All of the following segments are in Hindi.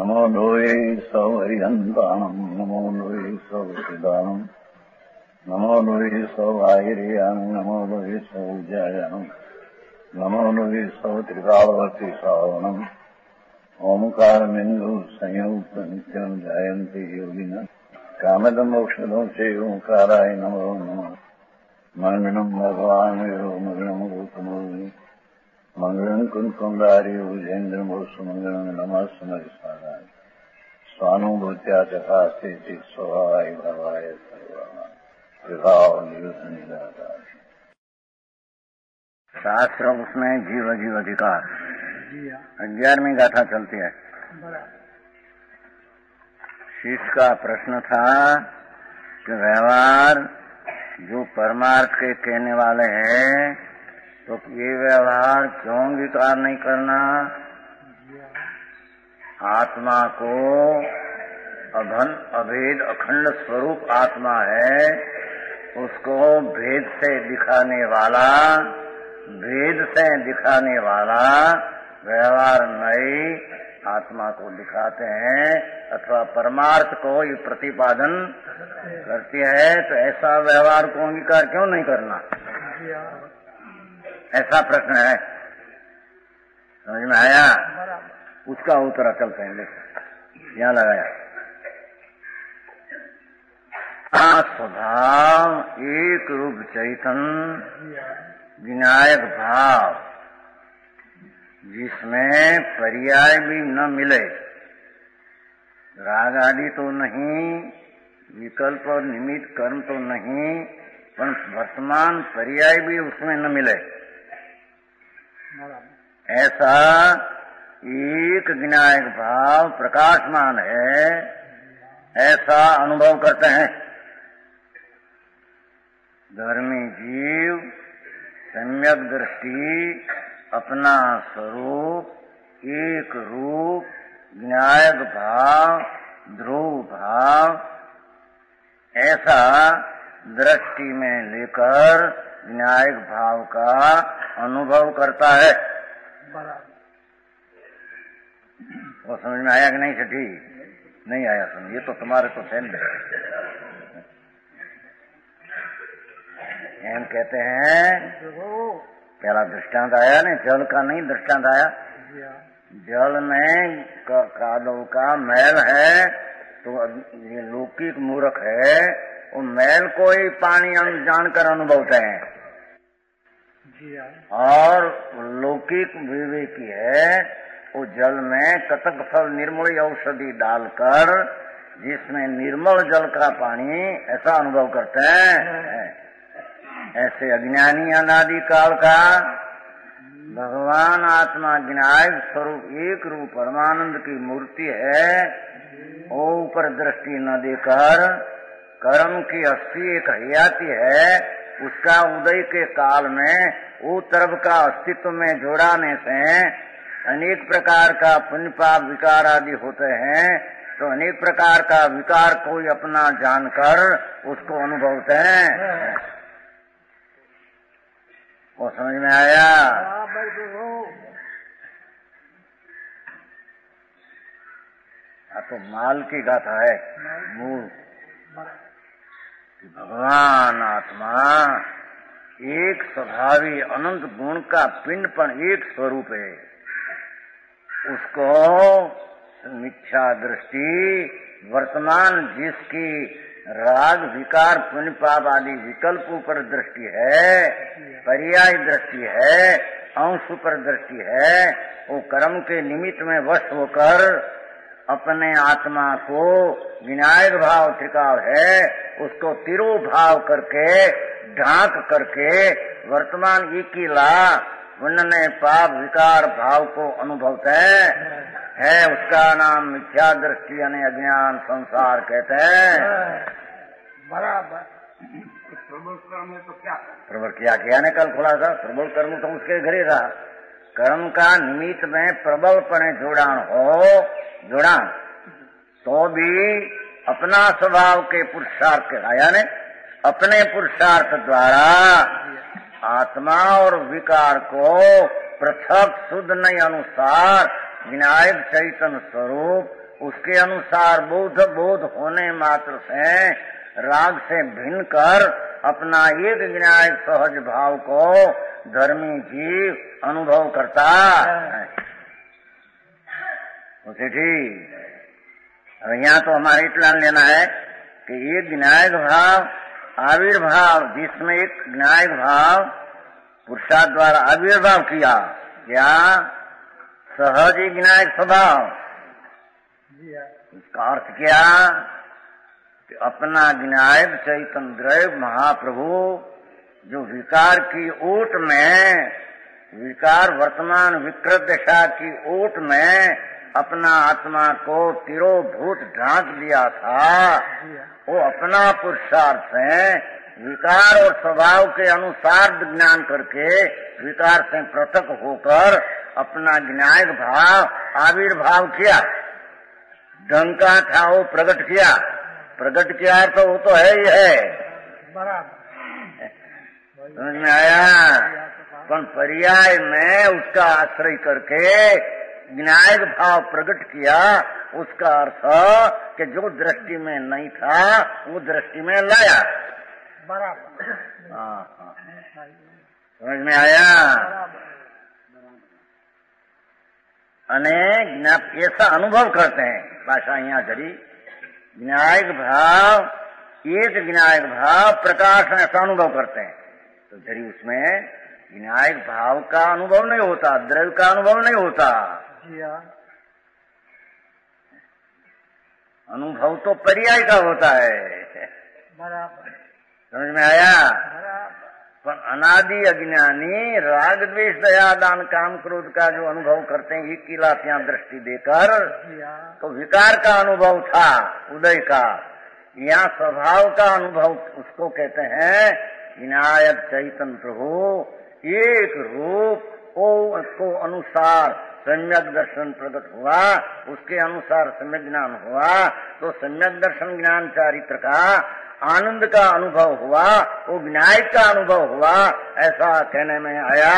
नमो लोये सौहरिहन्ताणम् नमो लोये सौहृदानम् नमो लोये सौभागिर्यानम् नमो लोये सौज्यायानम् नमो लोये सौत्रिकावती सावनम् ओंकारमिन्दु संयुक्त नित्यम् जायन्ति योगिनः कामदम् औषधम् च ओंकाराय नमो नमः मंगलम् भगवान् वीरो मंगलम् गौतमोऽग्नि मंगलम् कुन्कुण्डार्यो जयेन्द्रमोसुमङ्गलम् नमः स्मरिसाराय स्वानुभूत्या तथास्ति स्वभावाय भावाय सर्वभाव। शास्त्र उसमें जीव जीव अधिकार 11वीं गाथा चलती है। शिष्य का प्रश्न था कि व्यवहार जो परमार्थ के कहने वाले हैं तो ये व्यवहार क्यों विकार नहीं करना। आत्मा को अभेद अखंड स्वरूप आत्मा है, उसको भेद से दिखाने वाला व्यवहार नहीं आत्मा को दिखाते हैं अथवा परमार्थ को ये प्रतिपादन करती है। तो ऐसा व्यवहार को अंगीकार क्यों नहीं करना, ऐसा प्रश्न है। समझ में आया? उसका उत्तर चलते हैं। यहाँ लगाया स्वभाव एक रूप चैतन्य विनायक भाव जिसमें पर्याय भी न मिले, राग आदि तो नहीं, विकल्प और निमित्त कर्म तो नहीं, पर वर्तमान पर्याय भी उसमें न मिले, ऐसा एक विनायक भाव प्रकाशमान है, ऐसा अनुभव करते हैं धर्मी जीव। सम्यक दृष्टि, अपना स्वरूप, एक रूप, विनायक भाव, ध्रुव भाव, ऐसा दृष्टि में लेकर विनायक भाव का अनुभव करता है। वो समझ में आया कि नहीं सठी? नहीं आया समझ, ये तो तुम्हारे तो सेंध है। हम कहते हैं पहला दृष्टांत आया नहीं, जल का नहीं दृष्टांत आया। जल में कादव का मैल है तो ये लौकिक मूर्ख है, वो मैल को ही पानी जानकर अनुभवते हैं, और लौकिक विवेकी है वो जल में कतक फल निर्मल औषधि डालकर जिसमें निर्मल जल का पानी ऐसा अनुभव करते हैं। ऐसे अज्ञानी अनादि काल का भगवान आत्मा विनायक स्वरूप एक रूप परमानंद की मूर्ति है, वो ऊपर दृष्टि न देकर कर्म की अस्थि एक हयाती है, उसका उदय के काल में वो तरफ का अस्तित्व में जोड़ाने से अनेक प्रकार का पुण्य पाप विकार आदि होते हैं। तो अनेक प्रकार का विकार कोई अपना जानकर उसको अनुभवते हैं। वो समझ में आया? तो माल की गाथा है मूल। भगवान आत्मा एक स्वभावी अनंत गुण का पिंडपण एक स्वरूप है, उसको मिथ्या दृष्टि वर्तमान जिसकी राग विकार पुण्य पाप आदि विकल्पों पर दृष्टि है, पर्याय दृष्टि है, अंश पर दृष्टि है, वो कर्म के निमित्त में वश होकर अपने आत्मा को विनायक भाव त्रिकाल है उसको तिरो भाव करके ढांक करके वर्तमान इकीला उन्होंने पाप विकार भाव को अनुभवते है, उसका नाम मिथ्या दृष्टि यानी अज्ञान संसार कहते हैं। बराबर। प्रबल कर्म है तो क्या प्रबल किया ने कल खुला था। प्रबल कर्म तो उसके घर ही रहा। कर्म का निमित्त में प्रबल पने जुड़ान तो भी अपना स्वभाव के पुरुषार्थ कहलाया ने अपने पुरुषार्थ द्वारा आत्मा और विकार को पृथक शुद्ध नहीं अनुसार विनायक चैतन्य स्वरूप उसके अनुसार बोध होने मात्र से राग से भिन्न कर अपना एक विनायक सहज भाव को धर्मी जीव अनुभव करता है। उसे ठीक अब यहाँ तो हमारे इतना लेना है कि एक विनायक भाव आविर्भाव, जिसमें एक विनायक भाव पुरुषार्थ द्वारा आविर्भाव किया, क्या सहज ही विनायक स्वभाव, इसका अर्थ क्या कि अपना विनायक चैतन्य द्रव्य महाप्रभु जो विकार की ओट में, विकार वर्तमान विकृत दशा की ओट में अपना आत्मा को तिरोभूत ढांक दिया था, वो अपना पुरुषार्थ से विकार और स्वभाव के अनुसार ज्ञान करके विकार से पृथक होकर अपना विनायक भाव आविर्भाव किया, डंका था वो प्रकट किया। प्रकट किया तो वो तो है ही है, समझ में आया। पर पर्याय में उसका आश्रय करके विनायक भाव प्रकट किया, उसका अर्थ कि जो दृष्टि में नहीं था वो दृष्टि में लाया। समझ में आया। अनेक ऐसा अनुभव करते हैं, भाषा यहाँ धरी विनायक भाव, एक विनायक भाव प्रकाश में ऐसा अनुभव करते हैं, तो धरी उसमें विनायक भाव का अनुभव नहीं होता, द्रव्य का अनुभव नहीं होता। अनुभव तो पर्याय का होता है, समझ में आया। पर अनादि अज्ञानी राग द्वेष दया दान काम क्रोध का जो अनुभव करते हैं एक किलातियां दृष्टि देकर, तो विकार का अनुभव था उदय का, यहाँ स्वभाव का अनुभव उसको कहते हैं विनायक चैतन्य प्रभु एक रूप को अनुसार सम्यक दर्शन प्रकट हुआ, उसके अनुसार सम्यक ज्ञान हुआ, तो सम्यक दर्शन ज्ञान चारित्र का आनंद का अनुभव हुआ, वो विनायक का अनुभव हुआ, ऐसा कहने में आया।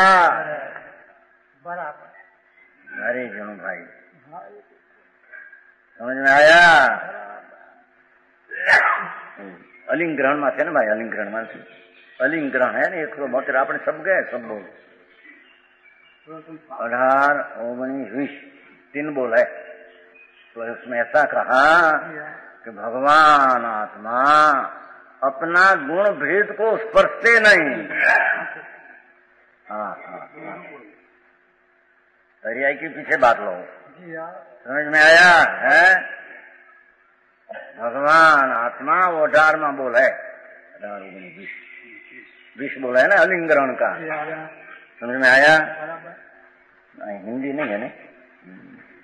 बराबर। अरे जनो भाई समझ में आया। अलिंग ग्रहण में थे ना भाई, अलिंग ग्रहण में अलिंग ग्रहण है ना, 172 अपने सब गए, सब बोल 18, 19, 20 3 बोल है। तो उसमें ऐसा कहा कि भगवान आत्मा अपना गुण भेद को स्पर्शते नहीं। पर्याय के पीछे बात लो, समझ में आया है। भगवान आत्मा वो 18वां बोल है, 20 बोल है ना अलिंग ग्रहण का, समझ में आया। नहीं हिंदी नहीं है ना,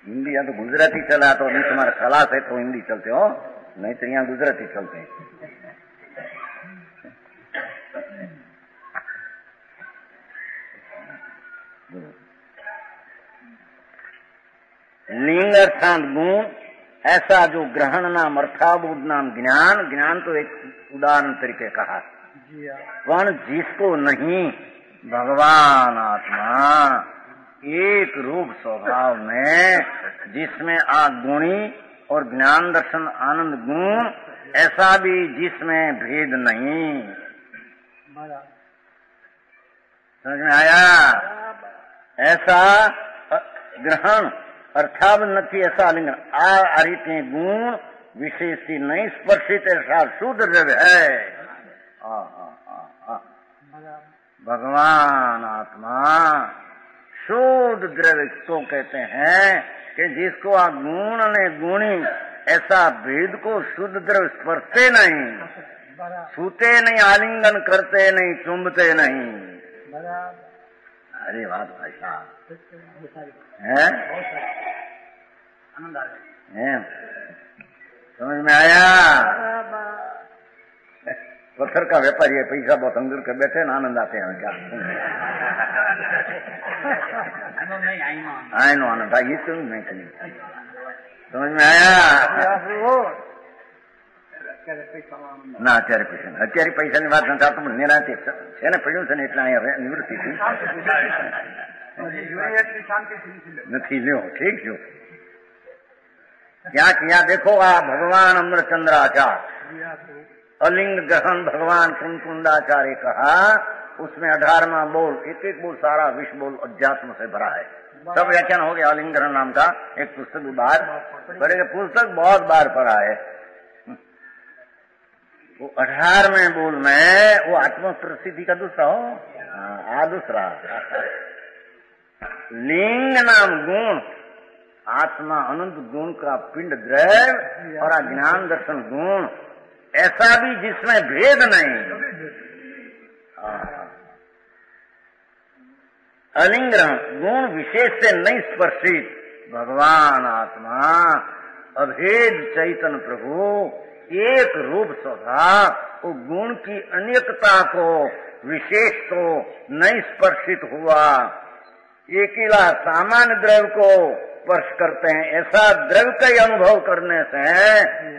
हिंदी या तो गुजराती चला तो नहीं, तुम्हारा खलास है तो हिंदी चलते हो, नहीं तो यहाँ गुजराती चलते हैं। लिंग अर्थात गुण, ऐसा जो ग्रहण नाम अर्थाबोध नाम ज्ञान, ज्ञान तो एक उदाहरण तरीके कहा, पर जिसको नहीं भगवान आत्मा एक रूप स्वभाव में, जिसमें गुणी और ज्ञान दर्शन आनंद गुण, ऐसा भी जिसमें भेद नहीं। समझ में आया। ऐसा ग्रहण अर्थात नहीं, ऐसा लिंग आ रीते गुण विशेषी नहीं स्पर्शित, ऐसा शुद्ध द्रव्य है। भगवान आत्मा शुद्ध द्रव्य को कहते हैं कि जिसको आप गुण ने गुणी, ऐसा भेद को शुद्ध द्रव्य स्पर्शते नहीं, छूते नहीं, आलिंगन करते नहीं, चुंबते नहीं। अरे बात भाई साहब है, समझ में आया। पत्थर का व्यापारी है, पैसा बहुत अंदर कर बैठे ना, आनंद आते हैं क्या। आए नो आनंद ये तो नहीं कहीं, समझ में आया ना। અત્યારે પૈસાની વાત નથી, તો નિરાંતે છે ને પડ્યું છે ને એટલે અહીંયા નિવૃત્તિ નથી લ્યો, ઠીક છે क्या किया देखो आप, भगवान अमरचंद्राचार्य अलिंग ग्रहण भगवान कुंकुंडाचार्य कहा, उसमें 18वां बोल, एक एक बोल सारा विश्व बोल अध्यात्म से भरा है। सब व्याख्यान हो गया। अलिंग ग्रहण नाम का एक पुस्तक बार पढ़ेगा, पुस्तक बहुत बार पढ़ा है। वो 18वें बोल में वो आत्म प्रसिद्धि का दूसरा हो, दूसरा लिंग नाम गुण, आत्मा अनंत गुण का पिंड द्रव्य और अज्ञान दर्शन गुण, ऐसा भी जिसमें भेद नहीं। अलिंग्रहण गुण विशेष से नहीं स्पर्शित भगवान आत्मा अभेद चैतन्य प्रभु एक रूप स्वभाव, वो गुण की अनेकता को विशेष को नहीं स्पर्शित हुआ। अकेला सामान्य द्रव्य को स्पर्श करते हैं, ऐसा द्रव्य का ही अनुभव करने से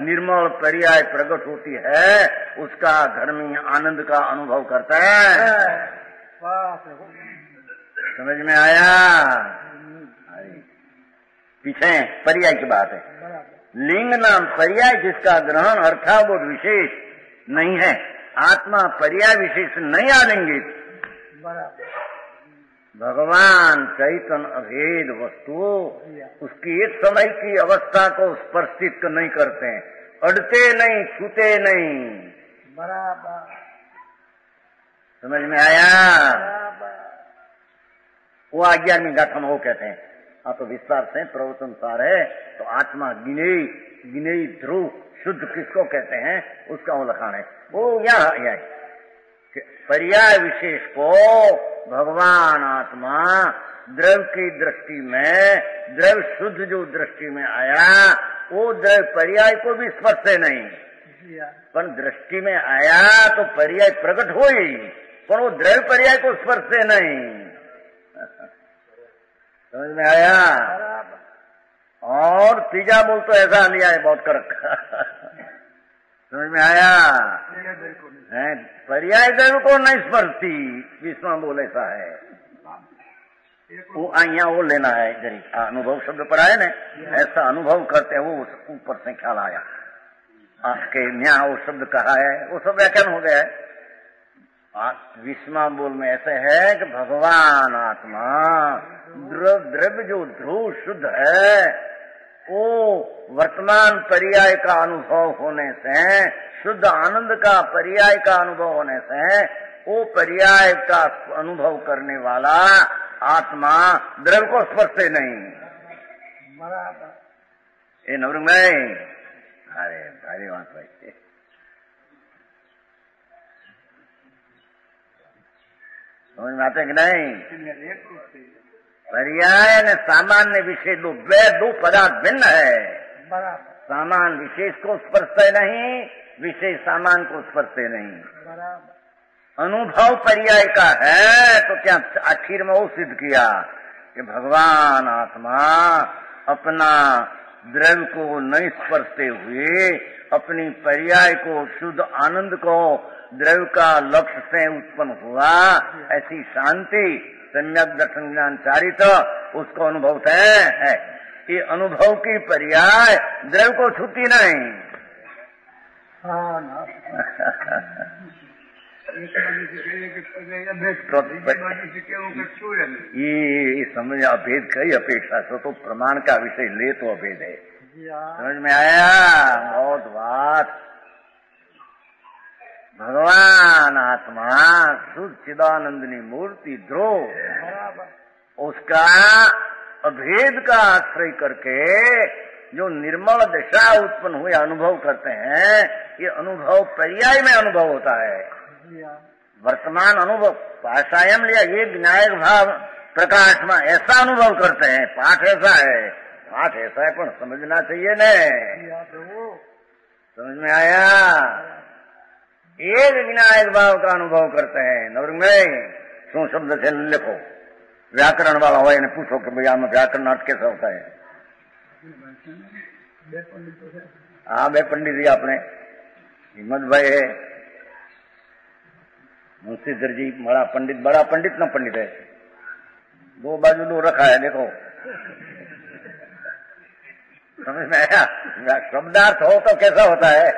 निर्मल पर्याय प्रकट होती है, उसका धर्मी आनंद का अनुभव करता है। समझ में आया? पीछे पर्याय की बात है। लिंग नाम पर्याय जिसका ग्रहण अर्थाबोध विशेष नहीं है, आत्मा पर्याय विशेष नहीं आलिंगित, भगवान चैतन्य अभेद वस्तु उसकी एक समय की अवस्था को स्पर्शित नहीं करते हैं, अड़ते नहीं, छूते नहीं। बराबर समझ में आया? वो 11वीं गाथा में वो कहते हैं, हाँ तो विस्तार से प्रवचन सार है, तो आत्मा गिनेई ध्रुव शुद्ध किसको कहते हैं उसका वो लखान है। वो यहाँ पर्याय विशेष को भगवान आत्मा द्रव्य की दृष्टि में, द्रव्य शुद्ध जो दृष्टि में आया, वो द्रव्य पर्याय को भी स्पर्श से नहीं, पर दृष्टि में आया तो पर्याय प्रकट हो ही, पर वो द्रव्य पर्याय को स्पर्श से नहीं। समझ में आया? और तीजा बोल तो ऐसा लिया है बहुत कड़क। समझ में आया? पर्याय द्रव्य को नहीं स्पर्शती, विस्मा बोल ऐसा है। वो यहाँ वो लेना है गरीब अनुभव शब्द पढ़ा है ना, ऐसा अनुभव करते हैं, वो ऊपर से ख्याल आया आपके यहाँ वो शब्द कहा है, वो सब व्याख्यान हो गया है। विस्मा बोल में ऐसे है कि भगवान आत्मा द्रव्य जो ध्रुव शुद्ध है, वो वर्तमान पर्याय का अनुभव होने से, शुद्ध आनंद का पर्याय का अनुभव होने से, वो पर्याय का अनुभव करने वाला आत्मा द्रव्य को स्पर्श नहीं। ये नवरंग में अरे भारी बात भाई, समझ में आते कि नहीं? पर्याय ने सामान्य विशेष दो पदार्थ भिन्न है। सामान्य विशेष को स्पर्शते नहीं, विशेष सामान्य को स्पर्शते नहीं। अनुभव पर्याय का है तो क्या आखिर में वो सिद्ध किया कि भगवान आत्मा अपना द्रव्य को नहीं स्पर्शते हुए अपनी पर्याय को, शुद्ध आनंद को द्रव्य का लक्ष्य से उत्पन्न हुआ, ऐसी शांति सम्यक दर्शन ज्ञान चारित उसको अनुभव है। ये अनुभव की पर्याय द्रव्य को छूती नहीं। ये समझ अभेद कई अपेक्षा तो प्रमाण का विषय ले तो अभेद है। समझ में आया? बहुत बात। भगवान आत्मा शुद्ध चिदानंदनी मूर्ति ध्रुव, उसका अभेद का आश्रय करके जो निर्मल दशा उत्पन्न हुए अनुभव करते हैं, ये अनुभव पर्याय में अनुभव होता है। वर्तमान अनुभव पाशायम लिया, ये विनायक भाव प्रकाश में ऐसा अनुभव करते हैं। पाठ ऐसा है, पाठ ऐसा है, पर समझना चाहिए न। समझ में आया? एक विनायक भाव का अनुभव करते हैं। नवरंग में शू शब्द से लिखो, व्याकरण वाला हो इन्हें पूछो कि भैया में व्याकरण अर्थ कैसा होता है। हाँ बे पंडित जी आपने हिम्मत भाई है, मुंशीधर जी बड़ा पंडित ना पंडित है, दो बाजू दो रखा है देखो। समझ में आया? शब्दार्थ हो तो कैसा होता है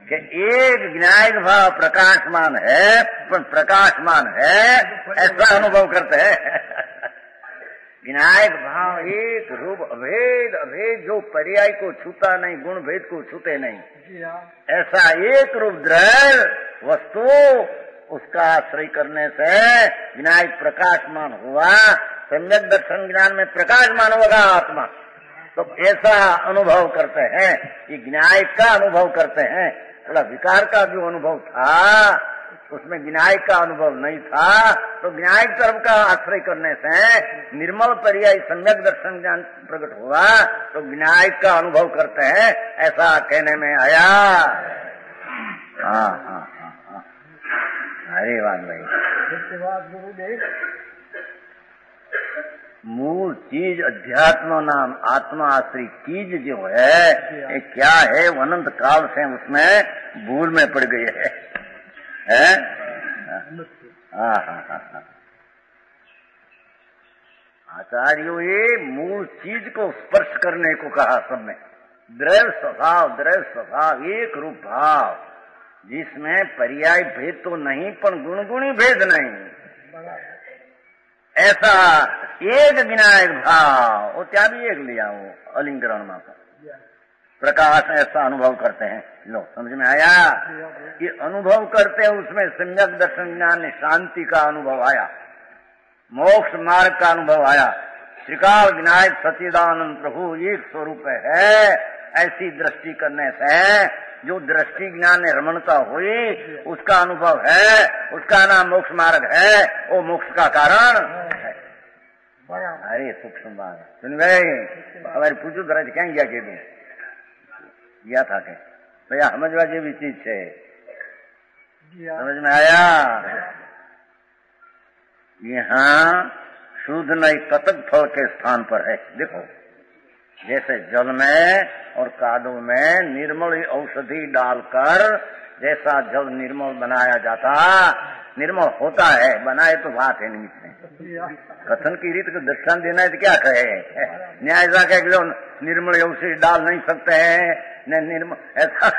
कि एक ज्ञायक भाव प्रकाशमान है, पर प्रकाशमान है ऐसा अनुभव करते हैं। ज्ञायक भाव एक रूप अभेद, अभेद जो पर्याय को छूता नहीं, गुण भेद को छूते नहीं, ऐसा एक रूप दृढ़ वस्तु, उसका आश्रय करने से विनायक प्रकाशमान हुआ। सम्यक दर्शन ज्ञान में प्रकाशमान होगा आत्मा, तो ऐसा अनुभव करते हैं। ये विनायक का अनुभव करते हैं। थोड़ा विकार का जो अनुभव था उसमें विनायक का अनुभव नहीं था, तो विनायक तरफ का आश्रय करने से निर्मल पर्याय सम्यक दर्शन ज्ञान प्रकट हुआ, तो विनायक का अनुभव करते हैं, ऐसा कहने में आया। हाँ हाँ हाँ हाँ, अरे वाह भाई। धन्यवाद गुरुदेव। मूल चीज अध्यात्म नाम आत्मा आश्रित चीज जो है ये क्या है, वो अनंत काल से उसमें भूल में पड़ गई है। हाँ हाँ हाँ, आचार्यों ये मूल चीज को स्पर्श करने को कहा सबने। द्रव्य स्वभाव एक रूप भाव, जिसमें पर्याय भेद तो नहीं पर गुणगुणी भेद नहीं, ऐसा एक विनायक भाव। वो क्या भी एक लिया वो अलिंगरण माता प्रकाश, ऐसा अनुभव करते हैं। लो समझ में आया? ये अनुभव करते हैं, उसमें सम्यक दर्शन ज्ञान शांति का अनुभव आया, मोक्ष मार्ग का अनुभव आया। श्रीकाल विनायक सच्चिदानंद प्रभु एक स्वरूप है, ऐसी दृष्टि करने से जो दृष्टि ज्ञान में रमणता हुई उसका अनुभव है, उसका नाम मोक्ष मार्ग है, वो मोक्ष का कारण है। अरे सूक्ष्म बात सुन गए। हमारे पूछो जरा क्या गया के दूं गया था के भैया, समझवा जेवी चीज है, समझ में आया? यहाँ शुद्ध नहीं कतक फल के स्थान पर है। देखो जैसे जल में और कादो में निर्मल औषधि डालकर जैसा जल निर्मल बनाया जाता, निर्मल होता है, बनाए तो बात है निमित्त में। कथन की रीत को दृष्टांत देना है तो क्या कहे, न्याय ऐसा कहे कि निर्मल औषधि डाल नहीं सकते हैं, न निर्मल ऐसा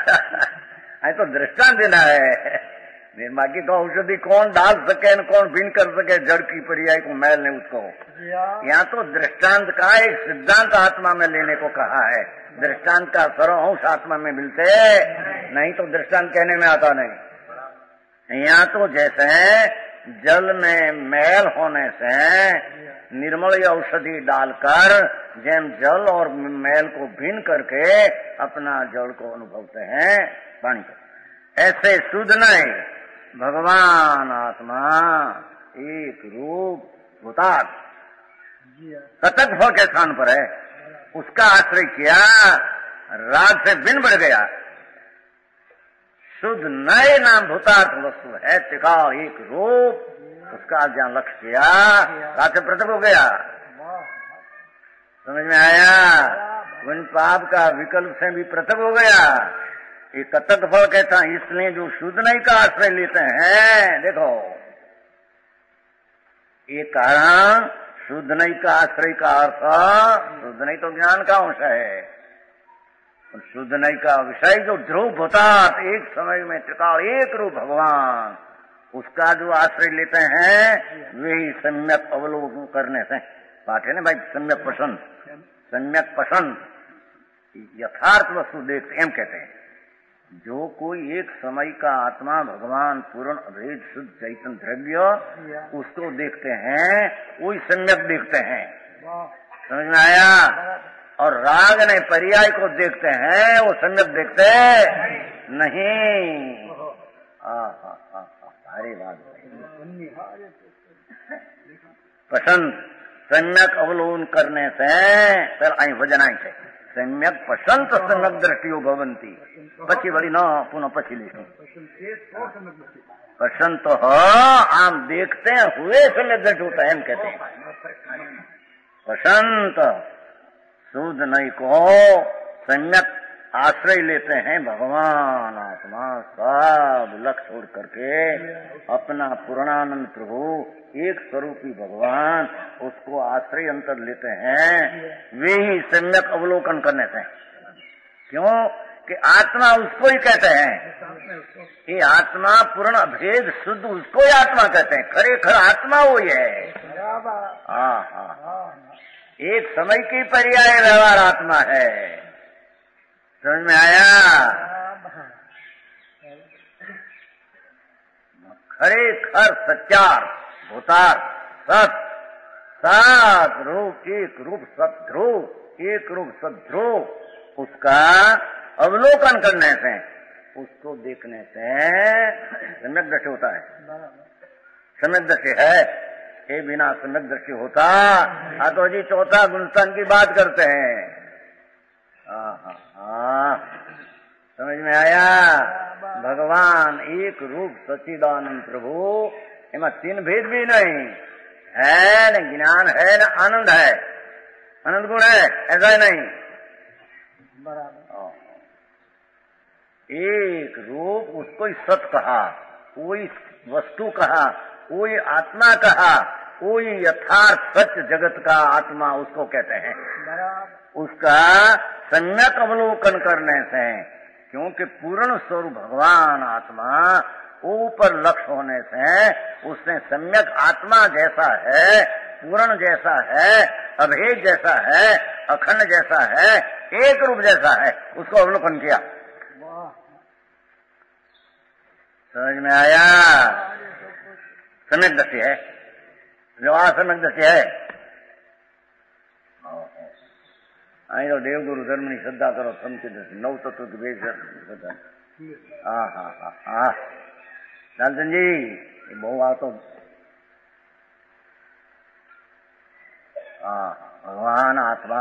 तो दृष्टांत देना है। बाकी को औषधि कौन डाल सके न कौन भिन्न कर सके, जड़ की पर्याय को मैल ने उसको। यहाँ तो दृष्टांत का एक सिद्धांत आत्मा में लेने को कहा है। दृष्टांत का सर्वंश आत्मा में मिलते नहीं तो दृष्टांत कहने में आता नहीं। यहाँ तो जैसे जल में मैल होने से निर्मल औषधि डालकर जैम जल और मैल को भिन्न करके अपना जल को अनुभवते हैं, पानी को, ऐसे शुद्ध नहीं भगवान आत्मा एक रूप भूतात् कतक फल के स्थान पर है, उसका आश्रय किया, राग से भिन्न बढ़ गया। शुद्ध नए नाम भूतार्थ वस्तु है, टिकाव एक रूप, उसका जहाँ लक्ष्य किया राग से पृथक हो गया। समझ में आया? पुण्य पाप का विकल्प से भी पृथक हो गया। ये कतक फल कहता है, इसलिए जो शुद्ध नहीं का आश्रय लेते हैं, देखो ये कारण शुद्ध नहीं का आश्रय का अर्थ, शुद्ध नहीं तो ज्ञान का अंश है, शुद्ध नहीं का विषय जो ध्रुव भूतात् एक समय में त्रिकाल एक रूप भगवान, उसका जो आश्रय लेते हैं वही सम्यक अवलोकन करने से पाठ है ना भाई। सम्यक पसंद, सम्यक पसंद यथार्थ वस्तु देखते एम कहते हैं। जो कोई एक समय का आत्मा भगवान पूर्ण अभेद शुद्ध चैतन्य द्रव्य उसको देखते हैं, वही सम्यक देखते हैं। समझ में आया? और राग ने पर्याय को देखते हैं, वो सम्यक देखते नहीं। अरे बात पसंद सम्यक अवलोकन करने से फिर आई वजन आई थे सम्यक पसंत सम्यक दृष्टियो भवंती। पची बड़ी न पुनः पची लिखो पसंत हो आम देखते हुए सम्यक दृष्टि होता है, हम कहते हैं। पसंत शुद्ध नहीं को सम्यक आश्रय लेते हैं भगवान आत्मा, सब लक्ष्य छोड़ करके अपना पूर्णानंद प्रभु एक स्वरूपी भगवान, उसको आश्रय अंतर लेते हैं, वे ही सम्यक अवलोकन करने से। क्यों कि आत्मा उसको ही कहते हैं, ये आत्मा पूर्ण भेद शुद्ध उसको ही आत्मा कहते हैं, खरेखर आत्मा वो ही है। हाँ हाँ, एक समय की पर्याय व्यवहार आत्मा है। समझ में आया? खरेखर सच्चार भूतार सत, सात रूप एक रूप सद्ध्रुव, एक रूप सद्ध्रुव, उसका अवलोकन करने से, उसको देखने से सम्यक दृष्टि होता है। सम्यक दृष्टि है, ये बिना सम्यक दृष्टि होता तो जी चौथा गुणस्थान की बात करते हैं। समझ में आया? भगवान एक रूप सच्चिदानंद प्रभु, एમાં तीन भेद भी नहीं है, न ज्ञान है न आनंद है, आनंद गुण है ऐसा नहीं। एक रूप उसको ही सत कहा, वही वस्तु कहा, वही आत्मा कहा, वही यथार्थ सत्य जगत का आत्मा उसको कहते हैं। उसका सम्यक अवलोकन करने से, क्योंकि पूर्ण स्वरूप भगवान आत्मा ऊपर लक्ष्य होने से उसने सम्यक आत्मा जैसा है, पूर्ण जैसा है, अभेद जैसा है, अखंड जैसा है, एक रूप जैसा है, उसको अवलोकन किया। समझ में आया? सम्यक दृष्टि है, जो असम्यक दृष्टि है। અહીં તો દેવગુરુ ધર્મની શ્રદ્ધા કરો, સમકી દૃષ્ટિ, નવ તત્વ की બે શ્રદ્धा। हाँ हाँ हाँ हाँ, लालचंद जी बहु आ तो भगवान आत्मा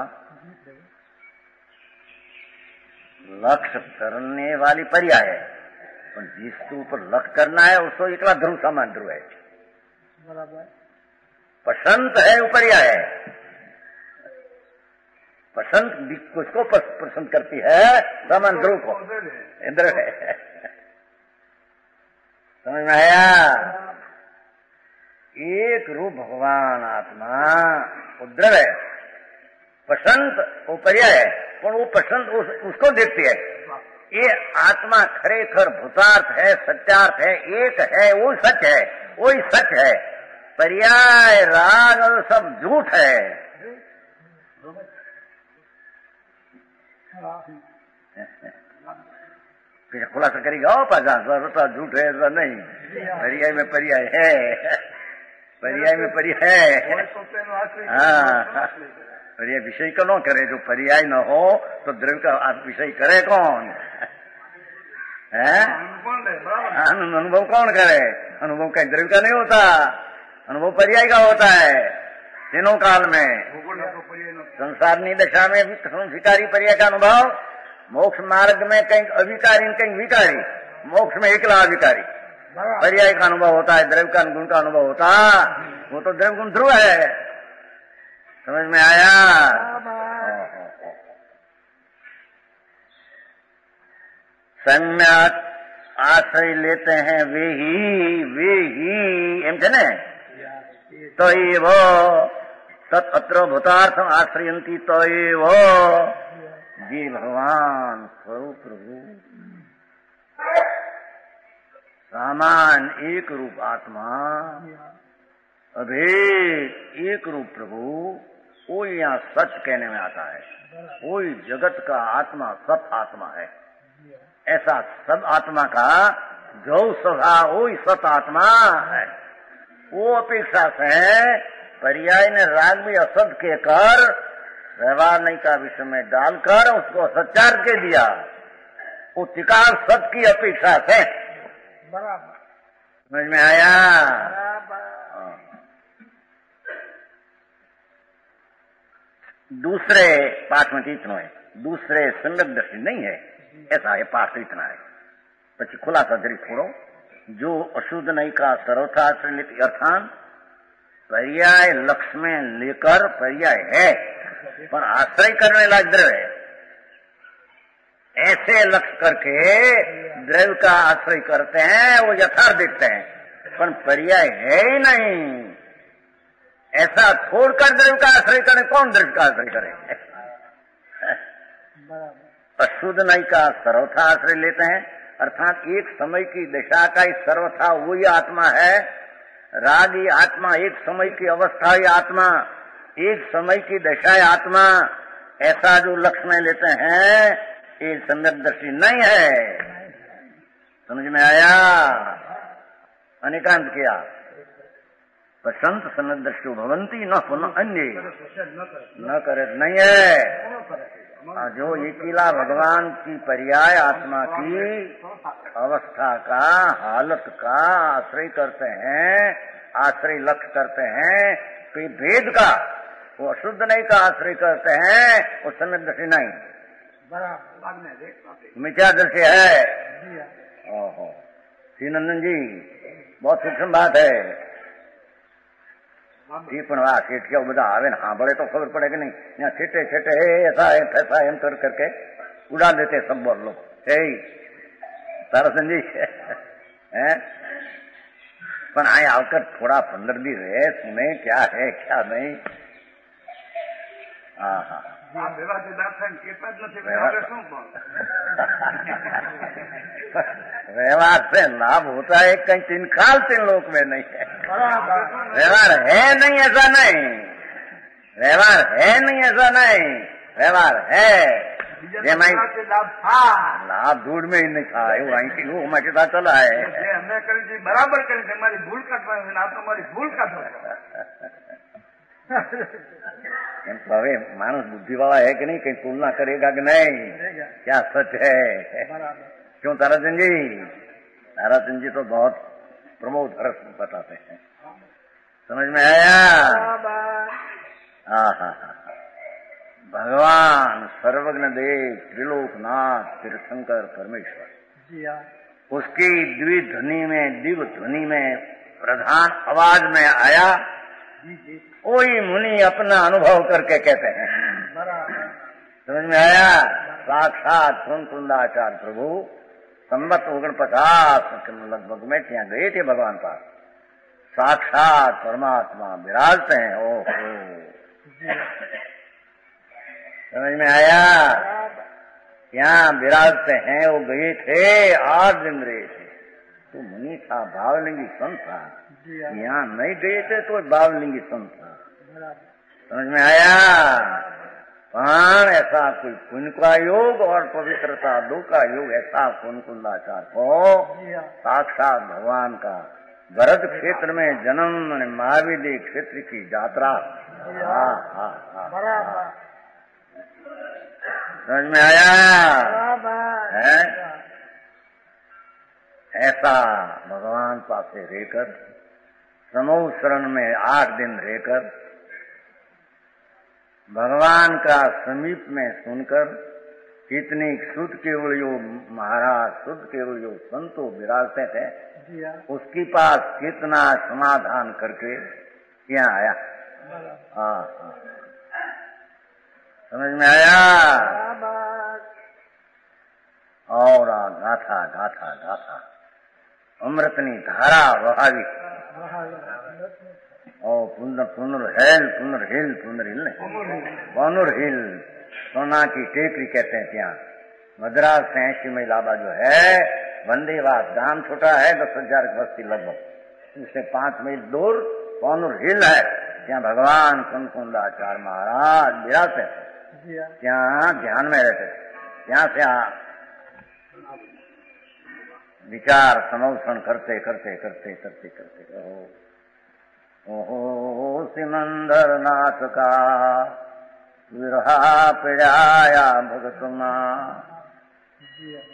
लक्ष्य करने वाली पर्याय है, पर जिसके ऊपर लक्ष्य करना है उसको एकला ध्रुव समान ध्रुव है, पसंद है वो पर्याय है। पसंद किसको पसंद करती है? समान ध्रुव को, इंद्र है। समझ में आया? एक रूप भगवान आत्मा उद्रव है, पसंद वो पर्याय है, पर वो पसंद उसको देखती है। ये आत्मा खरेखर भूतार्थ है, सत्यार्थ है, एक है, वो सच है, वही सच है। पर्याय राग सब झूठ है। फिर खुलासा करेगा पाजा झूठ है ऐसा नहीं, पर्याय में पर्याय है, पर्याय में पर्याय है। हाँ, पर्याय विषय को न करे, जो पर्याय न हो तो द्रव्य का विषय करे कौन है? अनुभव कौन करे? अनुभव कहीं द्रव्य का नहीं होता, अनुभव पर्याय का होता है। तीनों काल में संसारनी दशा में भी विकारी पर्याय का अनुभव, मोक्ष मार्ग में कहीं अविकारी कहीं विकारी, मोक्ष में एकला अविकारी पर्याय का अनुभव होता है। द्रव्य का गुण का अनुभव होता, वो तो द्रव्य गुण ध्रुव है। समझ में आया? सम्यक आश्रय लेते हैं वे ही एम छे ने, तो वो तत् अत्र भूतार्थम आश्रयंती, तो वो जी भगवान स्वरूप प्रभु सामान एक रूप आत्मा, अभेद एक रूप प्रभु, वो यहाँ सच कहने में आता है। वही जगत का आत्मा सत आत्मा है। ऐसा सब आत्मा का जो स्वभाव वही सत आत्मा है। वो अपेक्षा से पर्याय ने राग भी असत के कर व्यवहार नहीं का विषय में डालकर उसको सच्चार के दिया। वो टिकार सत की अपेक्षा से। बराबर समझ में आया? दूसरे पाठ में इतना है, दूसरे सम्यक दृष्टि नहीं है, ऐसा है पाठ इतना है। पची खुलासा जरी थोड़ो, जो अशुद्ध नहीं का सर्वथाश्रय अर्थान पर्याय लक्ष्य में लेकर पर्याय है, पर आश्रय करने लायक द्रव्य है, ऐसे लक्ष्य करके द्रव्य का आश्रय करते हैं, वो यथार्थ देखते हैं, पर पर्याय है ही नहीं। ऐसा छोड़कर द्रव्य का आश्रय करें, कौन द्रव्य का आश्रय करे? अशुद्ध नहीं का सर्वथा आश्रय लेते हैं, अर्थात एक समय की दशा का ही सर्वथा वही आत्मा है। रागी आत्मा, एक समय की अवस्था ही आत्मा, एक समय की दशा ही आत्मा, ऐसा जो लक्षण लेते हैं ये सम्यक दृष्टि नहीं है। समझ में आया? अनेकांत किया संत सम्यक दृष्टि भवंती न पुनः अन्य न करे नहीं है। जो एकीला भगवान की पर्याय आत्मा की अवस्था का, हालत का आश्रय करते हैं, आश्रय लक्ष्य करते हैं, कोई भेद का, वो अशुद्ध नहीं का आश्रय करते हैं, वो सम्यक दृष्टि नहीं, मिथ्या दृष्टि है। ओहो श्री नंदन जी, बहुत सूक्ष्म बात है। પણ આ શેઠિયા બધા આવે ને સાંભળે તો ખબર પડે કે નહીં, ત્યાં છેટે છેટે ऐसा एम कर करके उड़ा देते सब बोल लोग। तारासन जी है, પણ આ આવकर थोड़ा 15 दिन रहे, सुने क्या है क्या नहीं। हाँ हाँ व्यवहार से लाभ होता है, कहीं तीन काल 3 लोक में नहीं है। व्यवहार है नहीं ऐसा नहीं, व्यवहार है नहीं ऐसा नहीं, व्यवहार है। लाभ दूर में ही नहीं था, એવું અમારી સાથે ચલા है बराबर કરી મારી ભૂલ કાઢવા, તમારી ભૂલ કાઢો। तो હવે मानुष बुद्धि वाला है कि नहीं, कहीं तुलना करेगा कि नहीं, क्या सच है? क्यों ताराचंद जी? ताराचंद जी तो बहुत प्रमोद हर्ष बताते हैं। समझ में आया? हाँ हाँ हाँ, भगवान सर्वज्ञ देव त्रिलोकनाथ तीर्थंकर परमेश्वर, उसकी द्विध्वनि में, दिव्य ध्वनि में प्रधान आवाज में आया, कोई मुनि अपना अनुभव करके कहते हैं। समझ में आया? साक्षात कुंदाचार्य प्रभु संवत 49 लगभग में ત્યાં गए थे भगवान पास, साक्षात परमात्मा विराजते हैं। ओहो समझ में आया? यहाँ विराजते हैं, वो गए थे 8 दिन रहे थे, तो मुनि था, भावलिंगी संत था। यहाँ नहीं गए थे तो भावलिंगी संत था। समझ में आया? पण ऐसा कोई पुण्य का योग और पवित्रता 2 का योग, ऐसा कुंदाचार को साक्षात भगवान का भरत क्षेत्र में जन्म, महावीर क्षेत्र की यात्रा। हाँ हाँ हाँ, समझ में आया? है ऐसा भगवान पासे रहकर, समूह शरण में 8 दिन रहकर, भगवान का समीप में सुनकर, कितनी शुद्ध केवल योग महाराज, शुद्ध केवल योग संतो विराजते थे, उसके पास कितना समाधान करके यहाँ आया। हाँ हाँ, समझ में आया? और गाथा गाथा गाथा अमृतनी धारा वहावी, पुनर्हिल सोना की टेकरी कहते हैं। ત્યાં मद्रास से 80 मील आबा जो है, वंदेवास गांव छोटा है, 10,000 की बस्ती लगभग, उससे 5 मील दूर पौनुर-हिल है। ત્યાં भगवान कुंदाचार्य महाराज विराजते थे, ત્યાં ध्यान में रहते थे। ત્યાં से विचार समोषण करते करते करते करते करते ओहो सिमंदर नाथ का विरहा पिड़ाया भगतमा,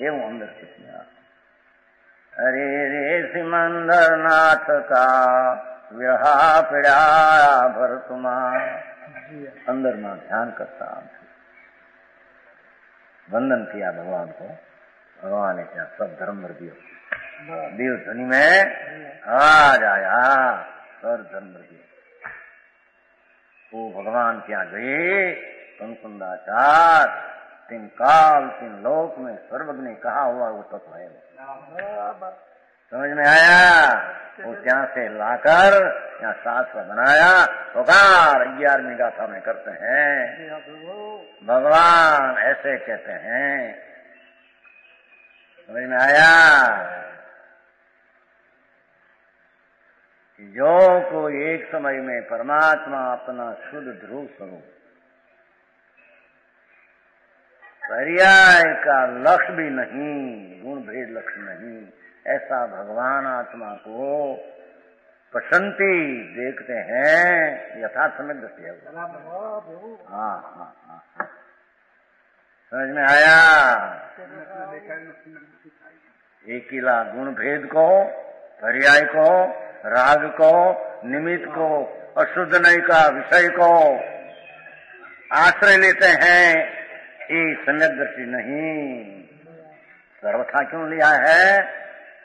एवं अंदर कितना अरे रे सिमंदर नाथ का विरहा पिड़ाया भरतमा। अंदर में ध्यान करता, वंदन किया भगवान को। भगवान ने क्या सब धर्म भर दिया, देव ध्वनि में आ जाया, सब धर्म भर दिया। वो भगवान क्या गए कुंदाचार, तीन काल तीन लोक में सर्वज्ञ कहा हुआ वो तत्व है। समझ में आया? वो ત્યાં से लाकर यहाँ शास्त्र बनाया। पुकार 11वीं गाथा में करते हैं, भगवान ऐसे कहते हैं। समझ में आया? जो को एक समय में परमात्मा अपना शुद्ध ध्रुव स्वरूप पर्याय का लक्ष्य भी नहीं, गुण भेद लक्ष्य नहीं, ऐसा भगवान आत्मा को प्रसन्नति देखते हैं। यथार्थ समझ दृष्टि है। हाँ, समझ में आया? एकिला गुण भेद को, पर्याय को, राग को, निमित्त को, अशुद्ध नहीं का विषय को आश्रय लेते हैं। ये सम्यक दृष्टि नहीं। सर्वथा क्यों लिया है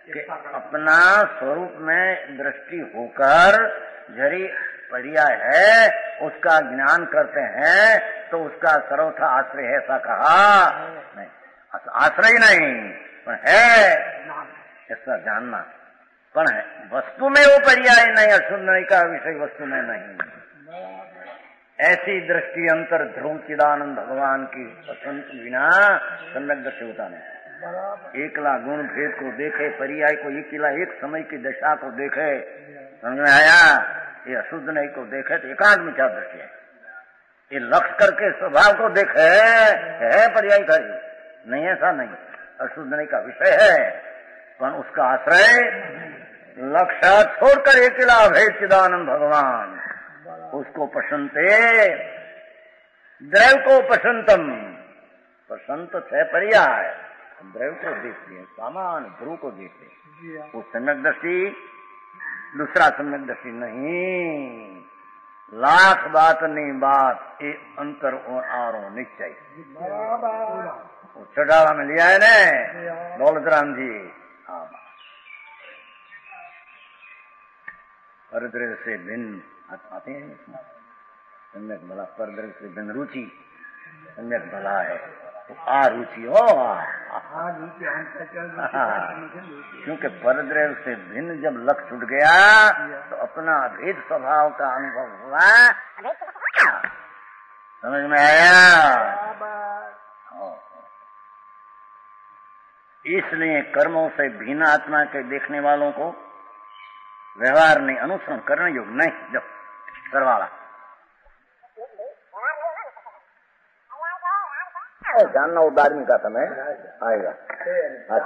कि अपना स्वरूप में दृष्टि होकर जरी पर्याय है उसका ज्ञान करते हैं तो उसका सर्वथा आश्रय है, ऐसा कहा नहीं। आश्रय नहीं पर है ऐसा जानना, पर है वस्तु में वो पर्याय नहीं, अशुद्ध नहीं का विषय वस्तु में नहीं। ऐसी दृष्टि अंतर ध्रुव चिदानंद भगवान की पसंद बिना सम्यक दृष्टि होता नहीं। एकला गुण भेद को देखे, पर्याय को एकिला एक समय की दशा को देखे, समझ में आया? ये अशुद्ध नहीं को देखे तो एकांत मिथ्या दृष्टि है। ये लक्ष्य करके स्वभाव को देखे है पर्याय का नहीं, ऐसा नहीं, अशुद्ध नहीं का विषय है, पर उसका आश्रय लक्ष्य छोड़कर एकिला भेद चिदानंद भगवान उसको पसंते, द्रव्य को पसंतम, पसंत है पर्याय, द्रव्य को देखते, सामान ध्रुव को देखते, वो सम्यक दृष्टि, दूसरा सम्यक दृष्टि नहीं। लाख बात नहीं बात, ये अंतर और आरो निश्चय। वो चढ़ावा में लिया है ने दौलतराम जी। परद्रव्य से भिन्न आते हैं सम्यक भला, परद्रव्य से भिन्न रुचि सम्यक भला है तो रुचि हो। क्योंकि परद्रव्य से भिन्न जब लक्ष्य छूट गया तो अपना अभेद स्वभाव का अनुभव हुआ। समझ में आया? इसलिए कर्मों से भिन्न आत्मा के देखने वालों को व्यवहार नहीं, अनुसरण करने योग्य नहीं। जब करवाला जानना उदारमी का समय आएगा।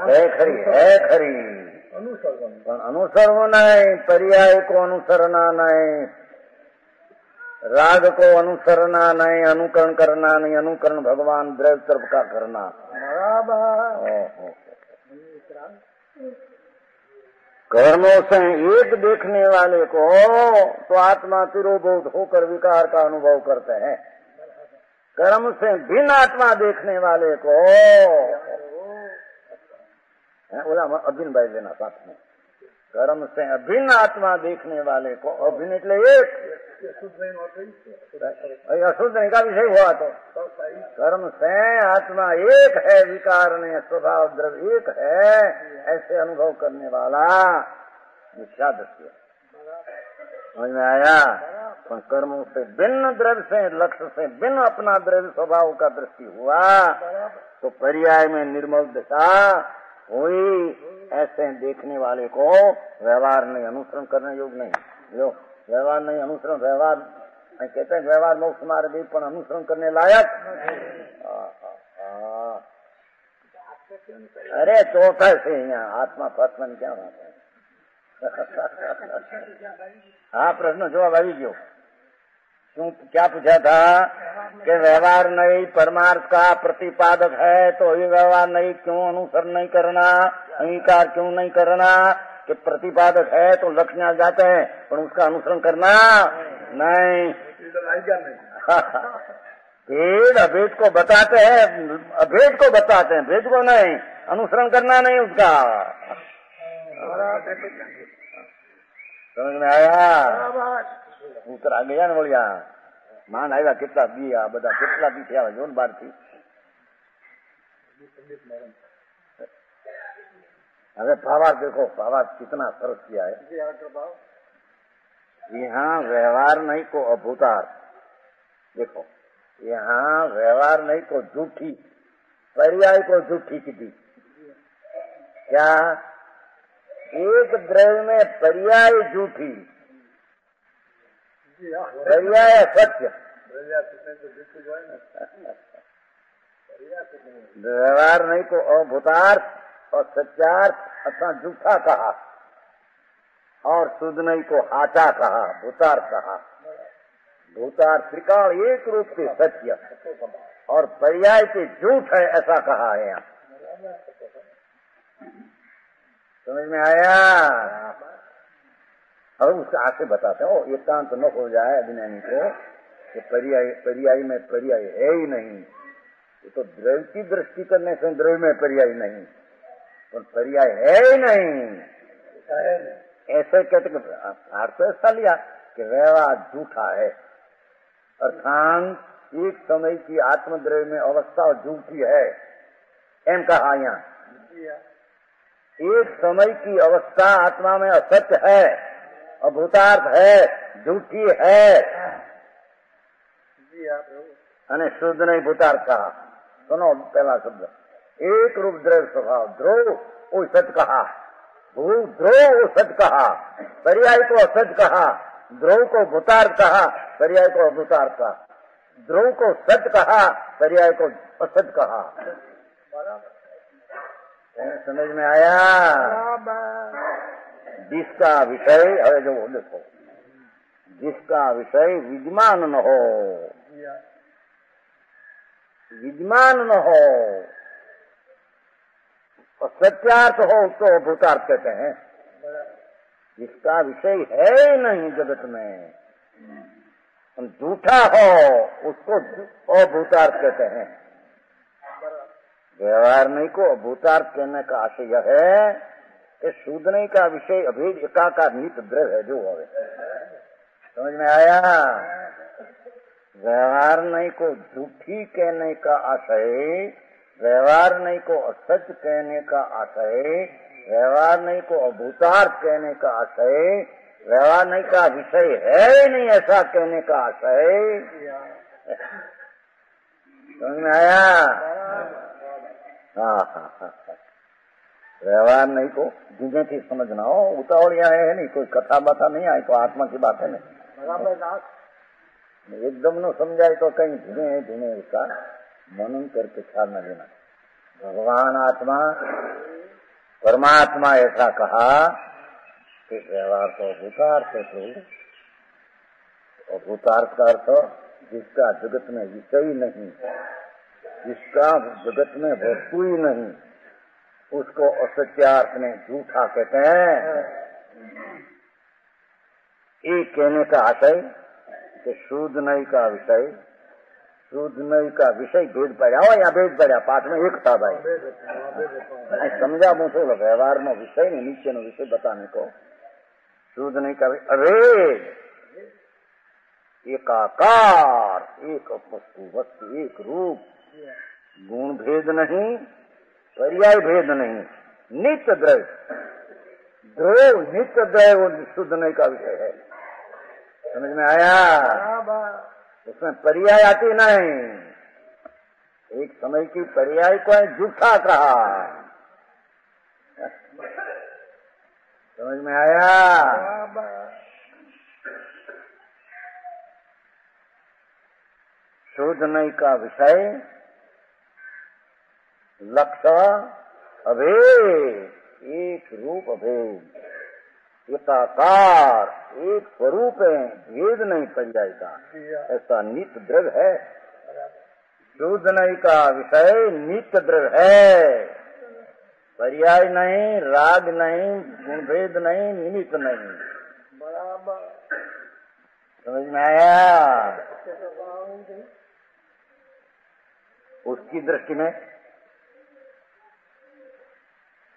है खरी अनुसरण नहीं, पर्याय को अनुसरना नहीं, राग को अनुसरना नहीं, अनुकरण करना नहीं, अनुकरण भगवान द्रव्य तरफ का करना। कर्मों से एक देखने वाले को तो आत्मा तिरोबोध होकर विकार का अनुभव करते हैं। कर्म से भिन्न आत्मा देखने वाले को बोला अभिन्न भाई लेना साथ में। कर्म से अभिन्न आत्मा देखने वाले को, अभिन्न એટલે एक, अशुद्ध नहीं का विषय हुआ तो कर्म से आत्मा एक है, विकार ने स्वभाव द्रव्य एक है, ऐसे अनुभव करने वाला मिथ्या दृष्टि। समझ में आया? कर्मों से भिन्न द्रव्य से, लक्ष्य से भिन्न अपना द्रव्य स्वभाव का दृष्टि हुआ तो पर्याय में निर्मल दशा हुई। ऐसे देखने वाले को व्यवहार नहीं, अनुसरण करने योग्य नहीं। लो व्यवहार नहीं, अनुसरण, व्यवहार कहते हैं व्यवहार मोक्ष मार्ग पर अनुसरण करने लायक। अरे चौथा से यहाँ आत्मा पात्मा क्या बात है। हाँ प्रश्न जवाब આવી गयो। क्यों क्या पूछा था कि व्यवहार नहीं परमार्थ का प्रतिपादक है तो ये व्यवहार नहीं क्यों अनुसरण नहीं करना, अंगीकार क्यों नहीं करना? कि प्रतिपादक है तो लक्ष्य आ जाते हैं पर उसका अनुसरण करना नहीं। भेद अभेद को बताते हैं, अभेद को बताते हैं, भेद को नहीं, अनुसरण करना नहीं उसका। समझ में आया? ઉતર આ ગયા ને વળ્યા માંડ આવ્યા કેટલા દી, આ બધા કેટલા દી થયા જો ને 12 થી अरे भावार्थ देखो, भावार्थ कितना सरस किया है। यहाँ व्यवहार नहीं को अभूतार्थ, देखो यहाँ व्यवहार नहीं को झूठी, पर्याय को झूठी की दी। क्या एक द्रव्य में पर्याय झूठी, पर्याय सत्य। व्यवहार नहीं को अभूतार्थ और सत्यार्थ अथवा झूठा कहा, और शुद्ध नहीं को हाचा कहा, भूतार्थ कहा। भूतार्थ त्रिकाल एक रूप से सत्य और पर्याय से झूठ है, ऐसा कहा है यहाँ। समझ में आया? अब उसका आगे बताते हो, एकांत न हो जाए अभिनयनी को कि पर्याय में पर्याय है ही नहीं। ये तो द्रव्य की दृष्टि करने से द्रव्य में पर्याय नहीं, और पर्याय है ही नहीं, ऐसे कहते। अर्थ ऐसा लिया कि व्यवहार झूठा है, अर्थात एक समय की आत्मद्रव्य में अवस्था झूठी है, एम कहा यहाँ। एक समय की अवस्था आत्मा में असत्य है, अभूतार्थ है, झूठी है, अने शुद्ध नहीं भूतार्थ कहा। सुनो पहला शब्द, एक रूप द्रव्य स्वभाव, ध्रुव वो सत्य कहा, भू ध्रुव वो सत्य कहा, पर्याय को असत्य कहा, ध्रुव को भूतार्थ कहा, पर्याय को अभूतार्थ कहा, ध्रुव को सत्य कहा, पर्याय को असत्य कहा। समझ में आया? जिसका विषय, अरे जो देखो, जिसका विषय विद्यमान न हो, विद्यमान न हो और सत्यार्थ हो तो भूतार्थ कहते हैं। जिसका विषय है ही नहीं जगत में, झूठा हो, उसको अभूतार्थ कहते हैं। व्यवहार नहीं को अभूतार्थ कहने का आशय यह है कि शुद्ध नहीं का विषय अभेद एकाकार नित्य द्रव्य है जो है। समझ में आया? व्यवहार नहीं को झूठी कहने का आशय, व्यवहार नहीं को असत्य कहने का आशय, व्यवहार नहीं को अभूतार्थ कहने का आशय, व्यवहार नहीं का विषय है ही नहीं ऐसा कहने का आशय। समझ में आया? हाँ। व्यवहार नहीं को धीरे से समझना हो, उतावल यहाँ है नहीं, कोई कथा बाता नहीं आई तो आत्मा की बात है नहीं। एकदम न समझाए तो कहीं धीरे धीरे उसका मनन करके ख्याल न देना। भगवान आत्मा परमात्मा ऐसा कहा कि व्यवहार तो अभूतार्थ है, तो अभूतार्थ का अर्थ जिसका जगत में विषय नहीं, जिसका जगत में वस्तु ही नहीं, उसको असत्यार्थ में झूठा कहते हैं। एक कहने का आशय कि शुद्ध नहीं का विषय, शुद्ध नहीं का विषय भेद पड़ा हो या भेद पड़ा, पाठ में एक था भाई समझा मुझे व्यवहार में विषय नहीं, नीचे नो विषय बताने को। शुद्ध नहीं का अभेद, एकाकार, एक वस्तु एक रूप, गुण भेद नहीं, पर्याय भेद नहीं, नित्य द्रव्य, ध्रुव नित्य द्रव्य शुद्ध नहीं का विषय है। समझ में आया? उसमें पर्याय आती नहीं, एक समय की पर्याय को झूठा कहा। समझ में आया? शुद्ध नहीं का विषय लक्ष्य अभेद, एक रूप अभेद, एकाकार, एक स्वरूप है, भेद नहीं पर्याय का, ऐसा नित्य द्रव्य है। शुद्ध नहीं का विषय नित्य द्रव्य है, पर्याय नहीं, राग नहीं, गुणभेद नहीं, निमित्त नहीं। समझ में आया? उसकी दृष्टि में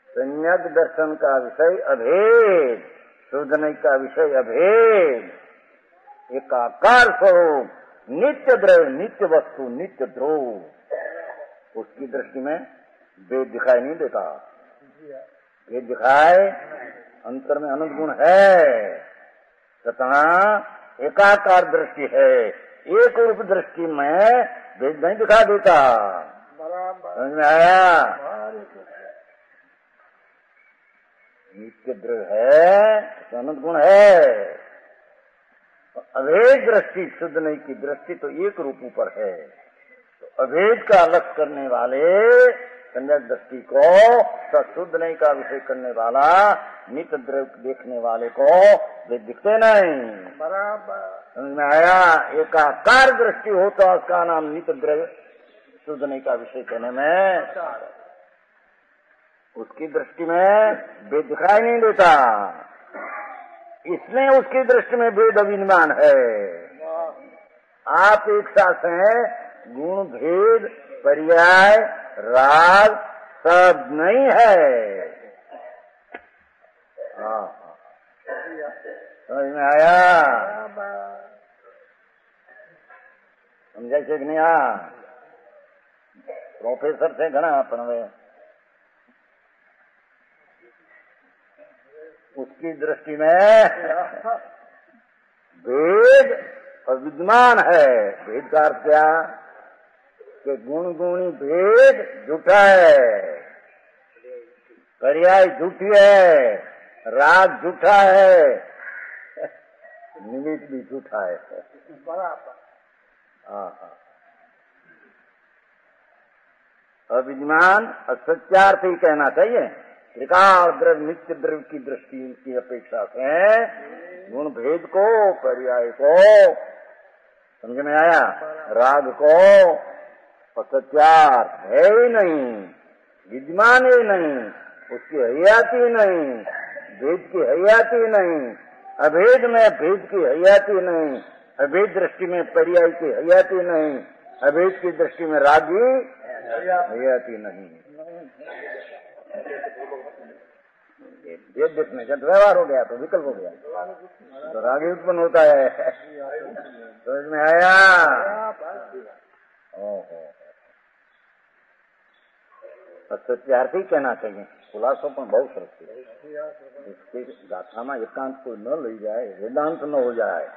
संज्ञक दर्शन का विषय अभेद, शुद्ध नहीं का विषय अभेद, एकाकार स्वरूप, नित्य द्रव्य, नित्य वस्तु, नित्य ध्रुव। उसकी दृष्टि में भेद दिखाई नहीं देता। भेद दिखाए, अंतर में अनंत गुण है तथा एकाकार दृष्टि है, एक रूप दृष्टि में भेद नहीं दिखा देता। समझ में आया? नित्य द्रव्य है तो अनंत गुण है। अभेद दृष्टि शुद्ध नहीं की दृष्टि तो एक रूप ऊपर है। तो अभेद का अलग करने वाले संज्ञक दृष्टि को तो शुद्ध नहीं का विषय करने वाला नित्य द्रव्य देखने वाले को वे दिखते नहीं। बराबर समझ में आया? एकाकार दृष्टि हो तो उसका नाम नित्य द्रव्य शुद्ध नहीं का विषय करने में उसकी दृष्टि में भेद दिखाई नहीं देता, इसलिए उसकी दृष्टि में भेद अभिमान है। आप एक साथ हैं, गुण भेद पर्याय राग सब नहीं है। समझ में आया? समझा कि नहीं? प्रोफेसर थे घना अपन उसकी दृष्टि में भेद अविद्यमान है। भेद का अर्थ क्या कि गुण गुणी भेद झूठा है, पर्याय झूठी है, राग झूठा है, निमित्त भी झूठा है। अविद्यमान असत्यार्थ ही कहना चाहिए। त्रिकाल द्रव्य नित्य द्रव्य की दृष्टि की अपेक्षा से गुण भेद को पर्याय को समझ में आया, राग को असत्यार्थ है ही नहीं, विद्यमान ही नहीं, उसकी हयाती नहीं, भेद की हयाती नहीं, अभेद में भेद की हयाती नहीं, अभेद दृष्टि में पर्याय की हयाती नहीं, अभेद की दृष्टि में राग की हयाती नहीं। भेद देखने जब व्यवहार हो गया तो विकल्प हो गया तो राग उत्पन्न होता है। समझ में आया? सत्यार्थी कहना चाहिए। खुलासों पर बहुत सरकती इसके गाथा में एकांत कोई न ले जाए, वेदांत न हो जाए।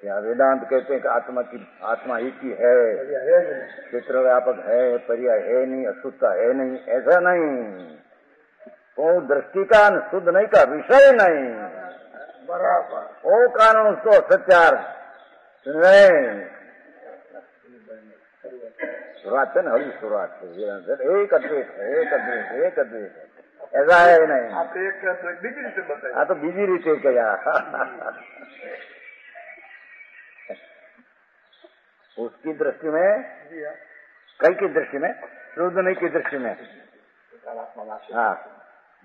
क्या वेदांत कहते हैं कि आत्मा एक ही है, क्षेत्र व्यापक है, पर्याय है नहीं, अशुद्धता है नहीं, ऐसा नहीं। वो दृष्टि का शुद्ध नहीं का विषय नहीं, बराबर वो कारण उसको सत्यार्थ सुन रहे। शुरुआत है ना, हरी शुरुआत एक अद्वैत है, एक अद्वैत है, एक अद्वैत है, ऐसा है नहीं। आप एक बीजी रीते बताइए। हाँ तो बीजी रीते क्या उसकी दृष्टि में, कई की दृष्टि में, शुद्ध नहीं की दृष्टि में हाँ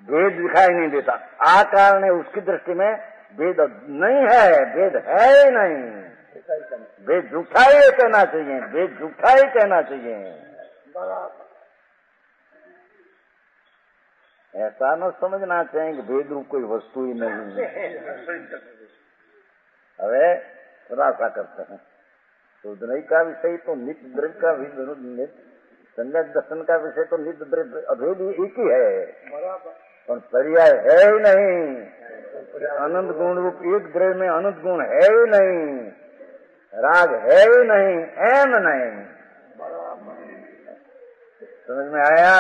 भेद दिखाई नहीं देता। आकार ने उसकी दृष्टि में भेद नहीं है, भेद है ही नहीं, भेद झूठा ही कहना चाहिए, भेद झूठा ही कहना चाहिए। ऐसा न समझना चाहिए कि भेद रूप कोई वस्तु ही नहीं है। अरे खुलासा करते हैं, शुद्ध नहीं का विषय तो नित्य द्रव्य का भी, संज्ञक दर्शन का विषय तो नित्य द्रव्य अभेद एक ही है, और पर्याय है ही नहीं। अनंत गुण रूप एक द्रव्य में अनंत गुण है ही नहीं, राग है ही नहीं, एम नहीं। समझ में आया?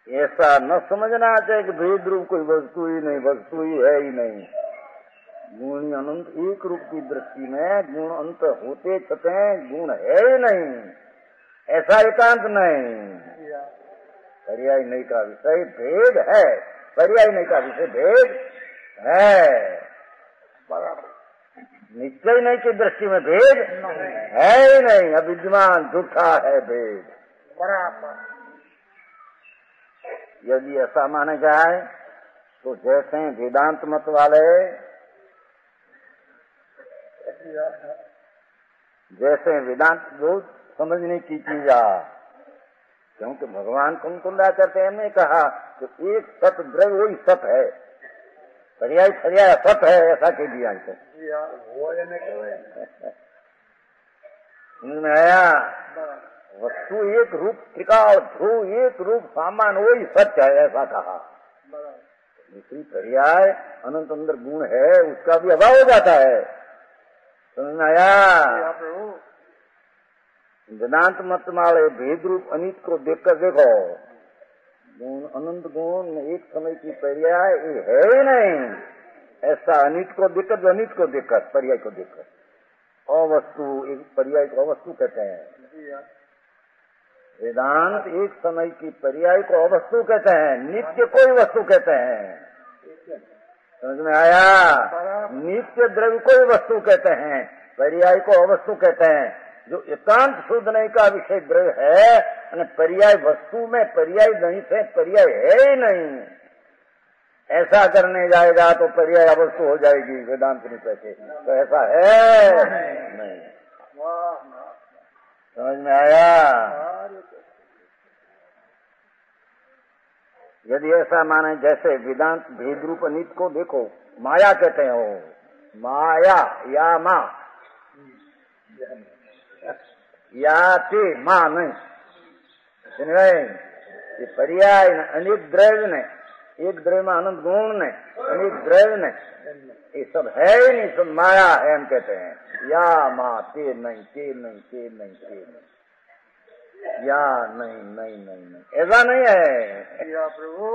ऐसा न समझना चाहिए कि भेद रूप कोई वस्तु ही नहीं, वस्तु ही है ही नहीं। गुण अनंत एक रूप की दृष्टि में गुण अंत होते छते गुण है ही नहीं, ऐसा एकांत नहीं। पर्याय नहीं का विषय भेद है, पर्याय नहीं का विषय भेद है, निश्चय नहीं की दृष्टि में भेद है ही नहीं, अविद्यमान झूठा है भेद। बराबर यदि ऐसा माना जाए तो जैसे वेदांत मत वाले, जैसे वेदांत बहुत समझने की चीज क्योंकि भगवान कुंकुंडाचार्य ने कहा कि एक सत द्रव्य वही सत है, पर्याय पर्याय सत है, ऐसा कह दिया। समझ में आया? वस्तु एक रूप, त्रिकाल ध्रुव एक रूप सामान, वही सत्य है, ऐसा कहा। दूसरी पर्याय अनंत अंदर गुण है, उसका भी अभाव हो जाता है। समझ में आया? वेदांत मत वाले भेद रूप अनित को देखकर देखो, गुण अनंत गुण एक समय की पर्याय ये है ही नहीं। ऐसा अनित को देखकर, जो अनित को देखकर, पर्याय को देखकर अवस्तु, एक पर्याय को अवस्तु कहते हैं। वेदांत एक समय की पर्याय को अवस्तु कहते हैं, नित्य कोई वस्तु कहते हैं। समझ में आया? नित्य द्रव्य कोई वस्तु कहते हैं, पर्याय को अवस्तु कहते हैं। जो एकांत शोधने का विषय द्रव्य है, पर्याय वस्तु में पर्याय नहीं से पर्याय है ही नहीं। ऐसा करने जाएगा तो पर्याय अवस्तु हो जाएगी वेदांत नहीं कहते, तो ऐसा है नहीं। समझ में आया? यदि ऐसा माने, जैसे वेदांत भेद रूप अनित को देखो, माया कहते हो, माया या माँ या ते माँ नहीं, ये पर्याय ने, अनेक द्रव्य ने, एक द्रव्य में अनंत गुण ने, अनेक द्रव्य ने, ये सब है ही नहीं, सब माया है हम कहते हैं। या माँ ते नहीं, ते नहीं, ते नहीं, ते नहीं, या नहीं, नहीं, नहीं, नहीं, ऐसा नहीं है प्रभु।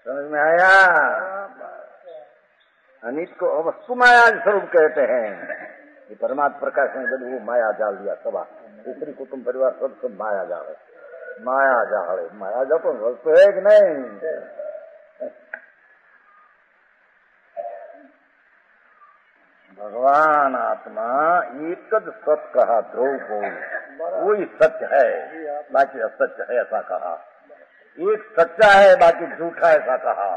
समझ में आया? अनित को अवस्तु माया स्वरूप कहते हैं। ये परमात्मा प्रकाश ने जब वो माया जाल दिया, सभा दूसरी कुटुंब परिवार सब माया जाल है, माया जाल है। माया जाल तो वस्तु है कि नहीं? भगवान आत्मा एक सत्य कहा, ध्रुव को वही सत्य है, बाकी असत्य है ऐसा कहा। एक सच्चा है, बाकी झूठा ऐसा कहा।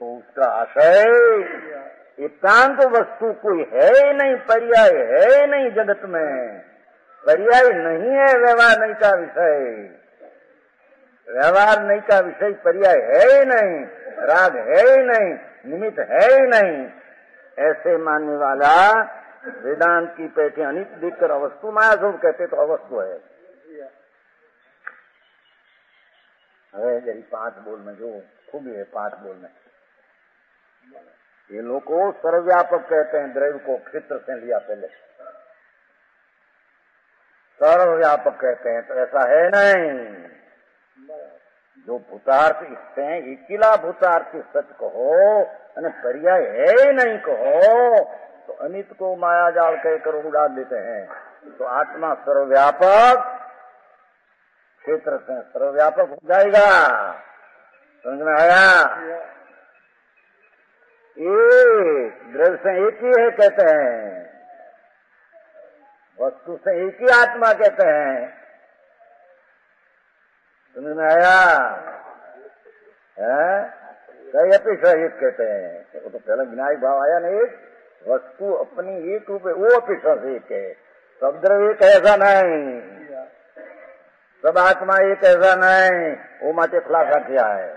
तो उसका आशय एकांत वस्तु कोई है ही नहीं, पर्याय है ही नहीं जगत में। पर्याय नहीं है व्यवहार नहीं का विषय, व्यवहार नहीं का विषय पर्याय है ही नहीं, राग है ही नहीं, निमित्त है ही नहीं। ऐसे मानने वाला वेदांत की पैठे अनित देखकर अवस्तु माया स्वरूप कहते तो अवस्तु है। अरे यही 5 बोल में जो खूबी है, 5 बोल में ये लोग को सर्वव्यापक कहते हैं। द्रव्य को क्षेत्र से लिया पहले, सर्वव्यापक कहते हैं, तो ऐसा है नहीं। जो भूतार्थ इससे इकिला भूतार्थ सच कहो, पर्याय है ही नहीं कहो, तो अनित को माया जाल कहकर उड़ा देते हैं। तो आत्मा सर्वव्यापक क्षेत्र से सर्वव्यापक हो जाएगा। समझ में आया? एक द्रव्य से एक ही है कहते हैं, वस्तु से एक ही आत्मा कहते हैं। समझ में आया? कई अपेक्षा एक कहते हैं। वो तो पहले विनायक भाव आया नहीं, वस्तु अपनी एक रूप है, वो अपेक्षा से एक है। सब द्रव्य एक ऐसा नहीं, सब आत्मा एक ऐसा नहीं, वो माते खुलासा किया है।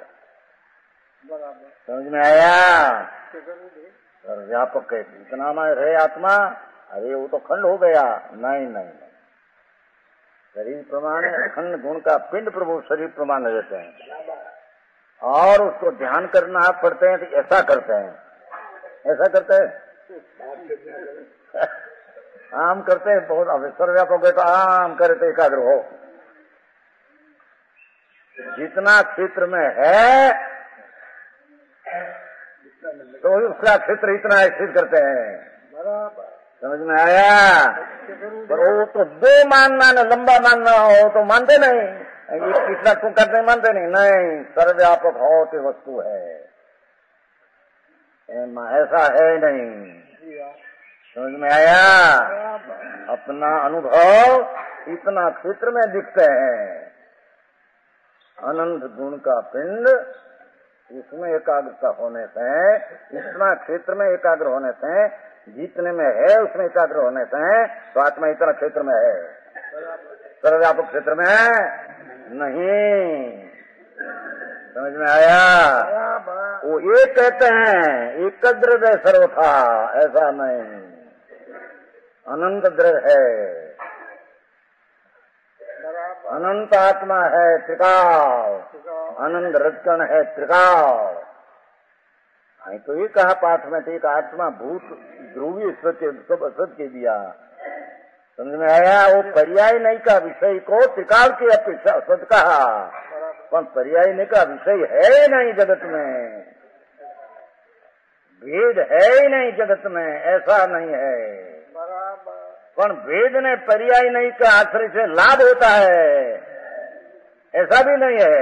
समझ में आया? व्यापक कहते इतना में रहे आत्मा, अरे वो तो खंड हो गया। नहीं नहीं, शरीर प्रमाण अखंड गुण का पिंड प्रभु शरीर प्रमाण रहते हैं, और उसको ध्यान करना पड़ते हैं तो ऐसा करते हैं, ऐसा करते हैं आम करते हैं बहुत। अब सर्वव्यापक तो आम करे तो एकाग्र हो। जितना क्षेत्र में है तो उसका क्षेत्र इतना स्थित करते हैं। समझ में आया? पर वो तो 2 मानना न लंबा मानना हो तो मानते नहीं, एक इतना तू करते मानते नहीं। नहीं, सर्वव्यापक हो तो वस्तु है, ऐसा है नहीं। समझ में आया? अपना अनुभव इतना क्षेत्र में दिखते हैं। अनंत गुण का पिंड, इसमें एकाग्रता होने से, इतना क्षेत्र में एकाग्र होने से, जितने में है उसमें एकाग्र होने से, तो आत्मा इतना क्षेत्र में है, सर्वव्यापक क्षेत्र में नहीं। समझ में आया? वो एक कहते हैं एक द्रव्य सर्वथा, ऐसा नहीं, अनंत द्रव्य है। अनंत आत्मा है त्रिकाल, आनंद रजकण है त्रिकाल। तो ये कहा पाठ में, एक आत्मा भूत ध्रुवीय सत्य सब असत्य दिया। समझ में आया? वो पर्याय नहीं का विषय को त्रिकाल की अपेक्षा असत कहा, पर पर्याय नहीं का विषय है ही नहीं जगत में, भेद है ही नहीं जगत में, ऐसा नहीं है। पर भेद ने पर्याय नहीं का आश्रय से लाभ होता है, ऐसा भी नहीं है।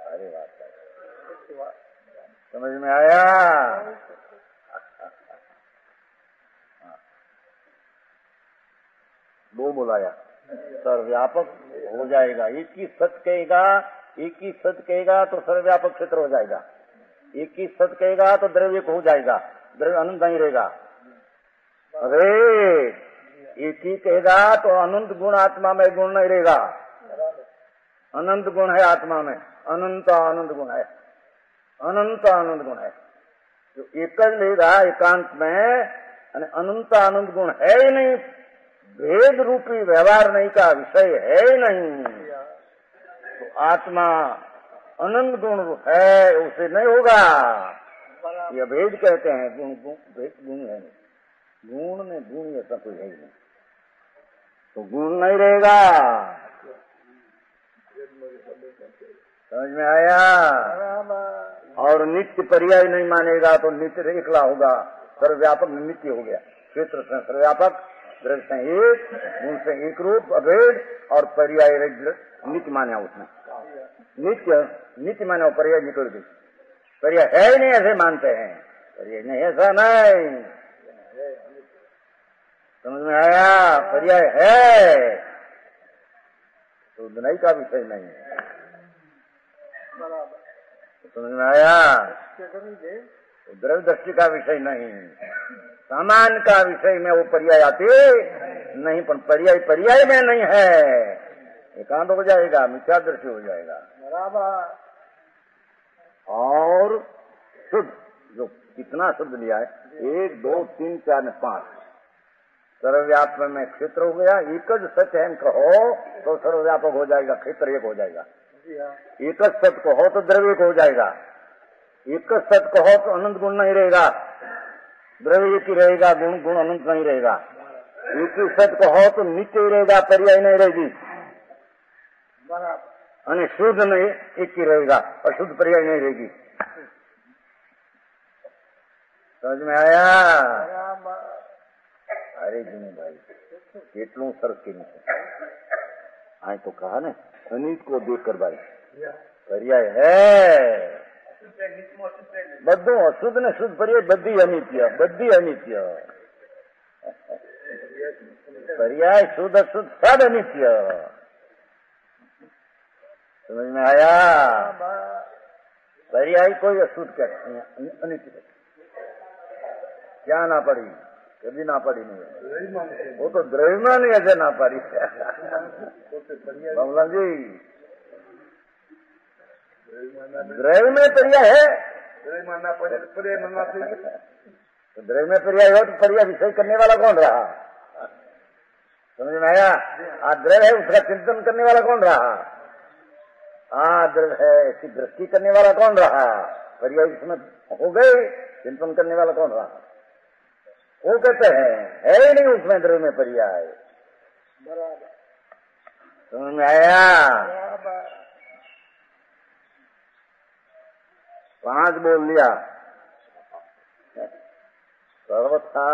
अरे बात समझ में आया? दो बुलाया, सर्वव्यापक हो जाएगा। एक ही सत्य कहेगा, एक ही सत्य कहेगा तो सर्वव्यापक क्षेत्र हो जाएगा। एक ही सत्य कहेगा तो द्रव्य हो जाएगा, द्रव्य अनंत नहीं रहेगा। अरे एक ही कहेगा तो अनंत गुण आत्मा में गुण नहीं रहेगा। अनंत गुण है आत्मा में, अनंत आनंद गुण है, अनंत आनंद गुण है। जो एक लेगा एकांत में, अनंत आनंद गुण है ही नहीं, भेद रूपी व्यवहार नहीं का विषय है ही नहीं। तो आत्मा अनंत गुण है, उसे नहीं होगा। यह भेद कहते हैं, गुण गुण है, गुण में गुण ऐसा कोई है ही नहीं, तो गुण नहीं रहेगा। समझ में आया? और नित्य पर्याय नहीं मानेगा तो नित्य एकला होगा। सर्वव्यापक नित्य हो गया, क्षेत्र से सर्वव्यापक, द्रव्य से एक, गुण से एक रूप अभेद, और पर्याय नित्य माना उसने। नित्य माना, पर्याय निकल गई। पर्याय है ही नहीं ऐसे मानते हैं, पर्याय नहीं ऐसा नहीं। समझ में आया? पर्याय है तो नहीं का विषय नहीं है। समझ में आया? द्रव्य दृष्टि का विषय नहीं, सामान का विषय में वो पर्याय आते नहीं, पर पर्याय पर्याय में नहीं है, एकांत हो जाएगा, मिथ्या दृष्टि हो जाएगा। और शुद्ध, जो कितना शुद्ध लिया है, 1 2 3 4 5 सर्वव्यापक में क्षेत्र हो गया। एक सत्य है कहो तो सर्वव्यापक हो जाएगा, क्षेत्र एक हो जाएगा। एक सत्य कहो तो द्रव्य एक हो जाएगा। एक सत्य कहो तो अनंत गुण नहीं रहेगा, द्रव्य एक ही रहेगा, गुण गुण अनंत नहीं रहेगा। एक ही सत्य कहो तो नित्य ही रहेगा, पर्याय नहीं रहेगी। અને શુદ્ધ नहीं एक ही रहेगा, अशुद्ध पर्याय नहीं रहेगी। समझ में आया? अरे जी भाई, કેટલું સરસ કીધું છે। આ તો કહા ને, અનિત को देखकर भाई पर्याय है બધું અશુદ્ધ ને શુદ્ધ पर्याय બધી અનિત્ય, બધી અનિત્ય। पर्याय शुद्ध अशुद्ध सब अनित्य। समझ में आया? पर्याय कोई अशुद्ध कहते हैं, अनित्य। क्या ना पड़ी, कभी ना पड़ी नहीं, वो तो द्रव्यमान ही ऐसे ना पड़ी। बाबूलाल जी, द्रव्य में पर्याय है, तो द्रव्य में पर्याय हो तो पर्याय विषय करने वाला कौन रहा? समझ में आया? आज द्रव्य है, उसका चिंतन करने वाला कौन रहा? द्रव्य है, इसकी दृष्टि करने वाला कौन रहा? पर्याय इसमें हो गए, चिंतन करने वाला कौन रहा? वो कहते हैं है ही नहीं उसमें द्रव्य में पर्याय। समझ में आया? 5 बोल लिया। सर्वथा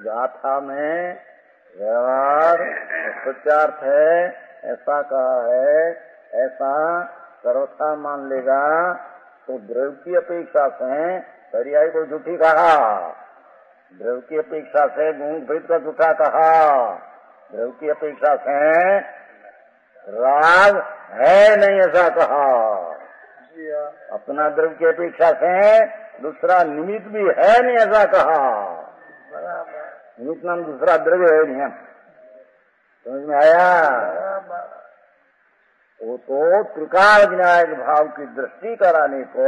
गाथा में व्यवहार सत्यार्थ है, ऐसा कहा है, ऐसा सर्वथा मान लेगा तो द्रव्य की अपेक्षा से पर्याय को झूठी कहा, द्रव्य की अपेक्षा से गुण भेद का झूठा कहा, द्रव्य की अपेक्षा से राग है नहीं ऐसा कहा, अपना द्रव्य की अपेक्षा से दूसरा निमित्त भी है नहीं ऐसा कहा। निमित्त नाम दूसरा द्रव्य है नहीं। समझ में आया? वो तो त्रिकाल विनायक भाव की दृष्टि कराने को,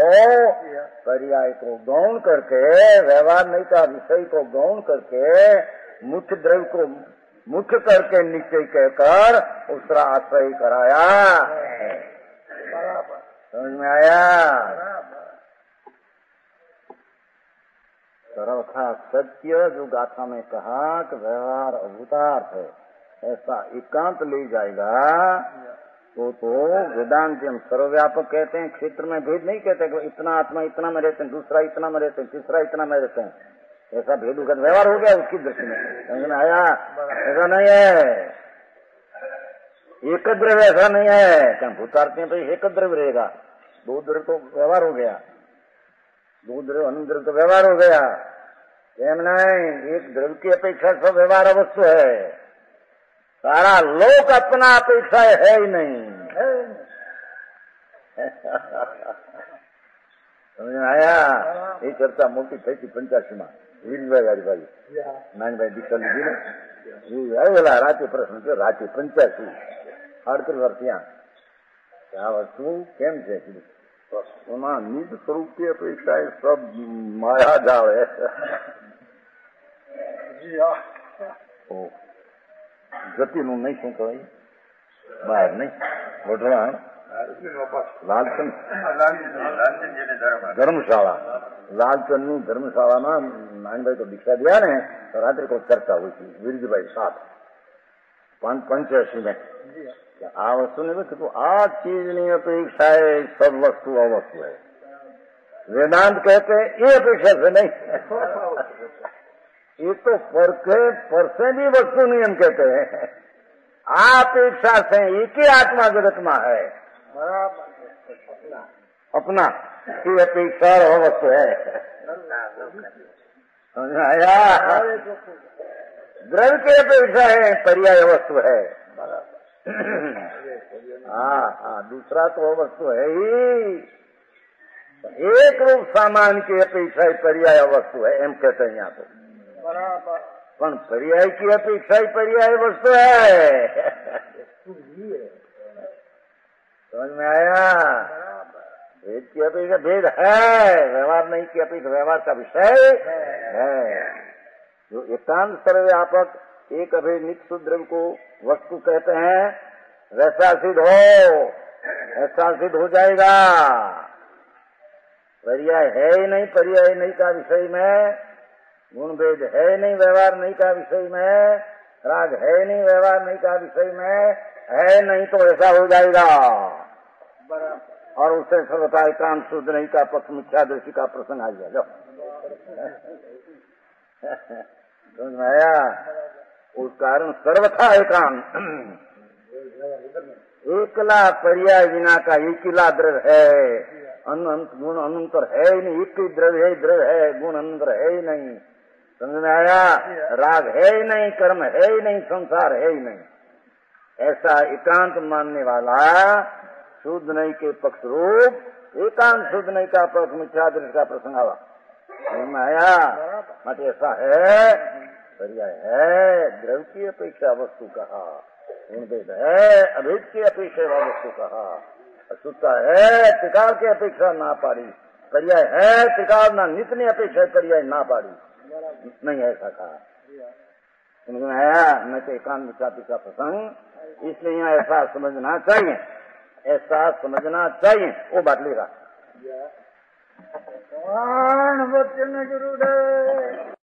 पर्याय को गौण करके, व्यवहार नहीं का विषय को गौण करके, मुख्य द्रव्य को मुख्य करके निश्चय कहकर उसका आश्रय कराया है। समझ में आया? सर्वथा सत्य जो गाथा में कहा कि व्यवहार अभूतार्थ है, ऐसा एकांत ले जाएगा तो वेदांत हम सर्वव्यापक कहते हैं, क्षेत्र में भेद नहीं कहते कि इतना आत्मा इतना में रहते हैं, दूसरा इतना में रहते हैं, तीसरा इतना में रहते हैं, ऐसा भेद उगत व्यवहार हो गया उसकी दृष्टि में। समझ में आया? ऐसा नहीं है, एक द्रव्य ऐसा नहीं है क्या भूतार्थ में तो एक द्रव्य रहेगा, दो द्रव्य तो व्यवहार हो गया, दो द्रव्य अनु द्रव्य तो व्यवहार हो गया। एम नहीं, एक द्रव्य की अपेक्षा सब व्यवहार वस्तु है, सारा लोक अपना अपेक्षा है ही नहीं। समझ में आया? ये चर्चा मोटी थी थी 85 में વીરભાઈ હરિભાઈ નાનભાઈ દીક્ષા લીધી ને આવેલા રાતે પ્રશ્ન છે, રાતે 85 38 વર્ષ ત્યાં આ વસ્તુ કેમ છે? એમાં નિજ સ્વરૂપની અપેક્ષા એ સબ માયા જાળ है। ગતિનું નહીં શું કહેવાય બહાર નહીં વઢવાણ લાલચંદ ધર્મશાળા, લાલચંદ ની ધર્મશાળામાં નાનભાઈ તો દીક્ષા દિયા ને તો રાત્રે કોઈ ચર્ચા हुई थी વીરજીભાઈ साथ 85 में। आ वस्तु ने तो आ चीज नहीं अपेक्षा है, सब वस्तु अवस्तु है। वेदांत कहते ये अपेक्षा से नहीं, ये तो पर से भी वस्तु नियम कहते हैं, अपेक्षा से एक ही आत्मा जगत में है, अपना ये अपेक्षा और वस्तु है। समझ में आया? द्रव्य की अपेक्षा है, पर्याय वस्तु है। हाँ, दूसरा तो वस्तु है ही, एक रूप सामान की अपेक्षा पर्याय वस्तु है एम कहते हैं यहाँ तो, पर पर्याय की अपेक्षा पर्याय वस्तु है। समझ में आया? भेद की अपेक्षा भेद है, व्यवहार नहीं की अपेक्षा व्यवहार का विषय है। जो एकांत सर्वव्यापक एक अभेद नित्य शुद्ध को वस्तु कहते हैं, वैसा सिद्ध हो, ऐसा सिद्ध हो जाएगा। पर्याय है ही नहीं, पर्याय नहीं का विषय में गुण भेद है नहीं, व्यवहार नहीं का विषय में राग है नहीं, व्यवहार नहीं का विषय में है नहीं, तो ऐसा हो जाएगा। और उससे सर्वथा एकांत शुद्ध नहीं का पक्ष मिथ्या दृष्टि का प्रसंग आ जाएगा। समझ में आया? उस कारण सर्वथा एकांत एकला पर्याय विना का एकला द्रव्य है, अनंत गुण अनंतर है ही नहीं, एक ही द्रव्य है, गुण अनंतर है ही नहीं। समझ में आया? राग है ही नहीं, कर्म है ही नहीं, संसार है ही नहीं। ऐसा एकांत मानने वाला शुद्ध नहीं के पक्ष रूप एकांत शुद्ध नहीं का पक्ष मिथ्या दृष्टि का प्रसंग आवा। समझ में आया? मत ऐसा है, पर्याय है, द्रव्य की अपेक्षा वस्तु कहा, गुणभेद है, अभेद की अपेक्षा वस्तु कहा, अशुद्धता है, त्रिकाल की अपेक्षा ना पाड़ी, पर्याय है, त्रिकाल ना नित्य अपेक्षा पर्याय ना पाड़ी, नहीं ऐसा कहा। समझ में आया? न तो एकांत मिथ्या का प्रसंग, इसलिए ऐसा समझना चाहिए, ऐसा समझना चाहिए। वो बात लेगा वचन गुरुदेव।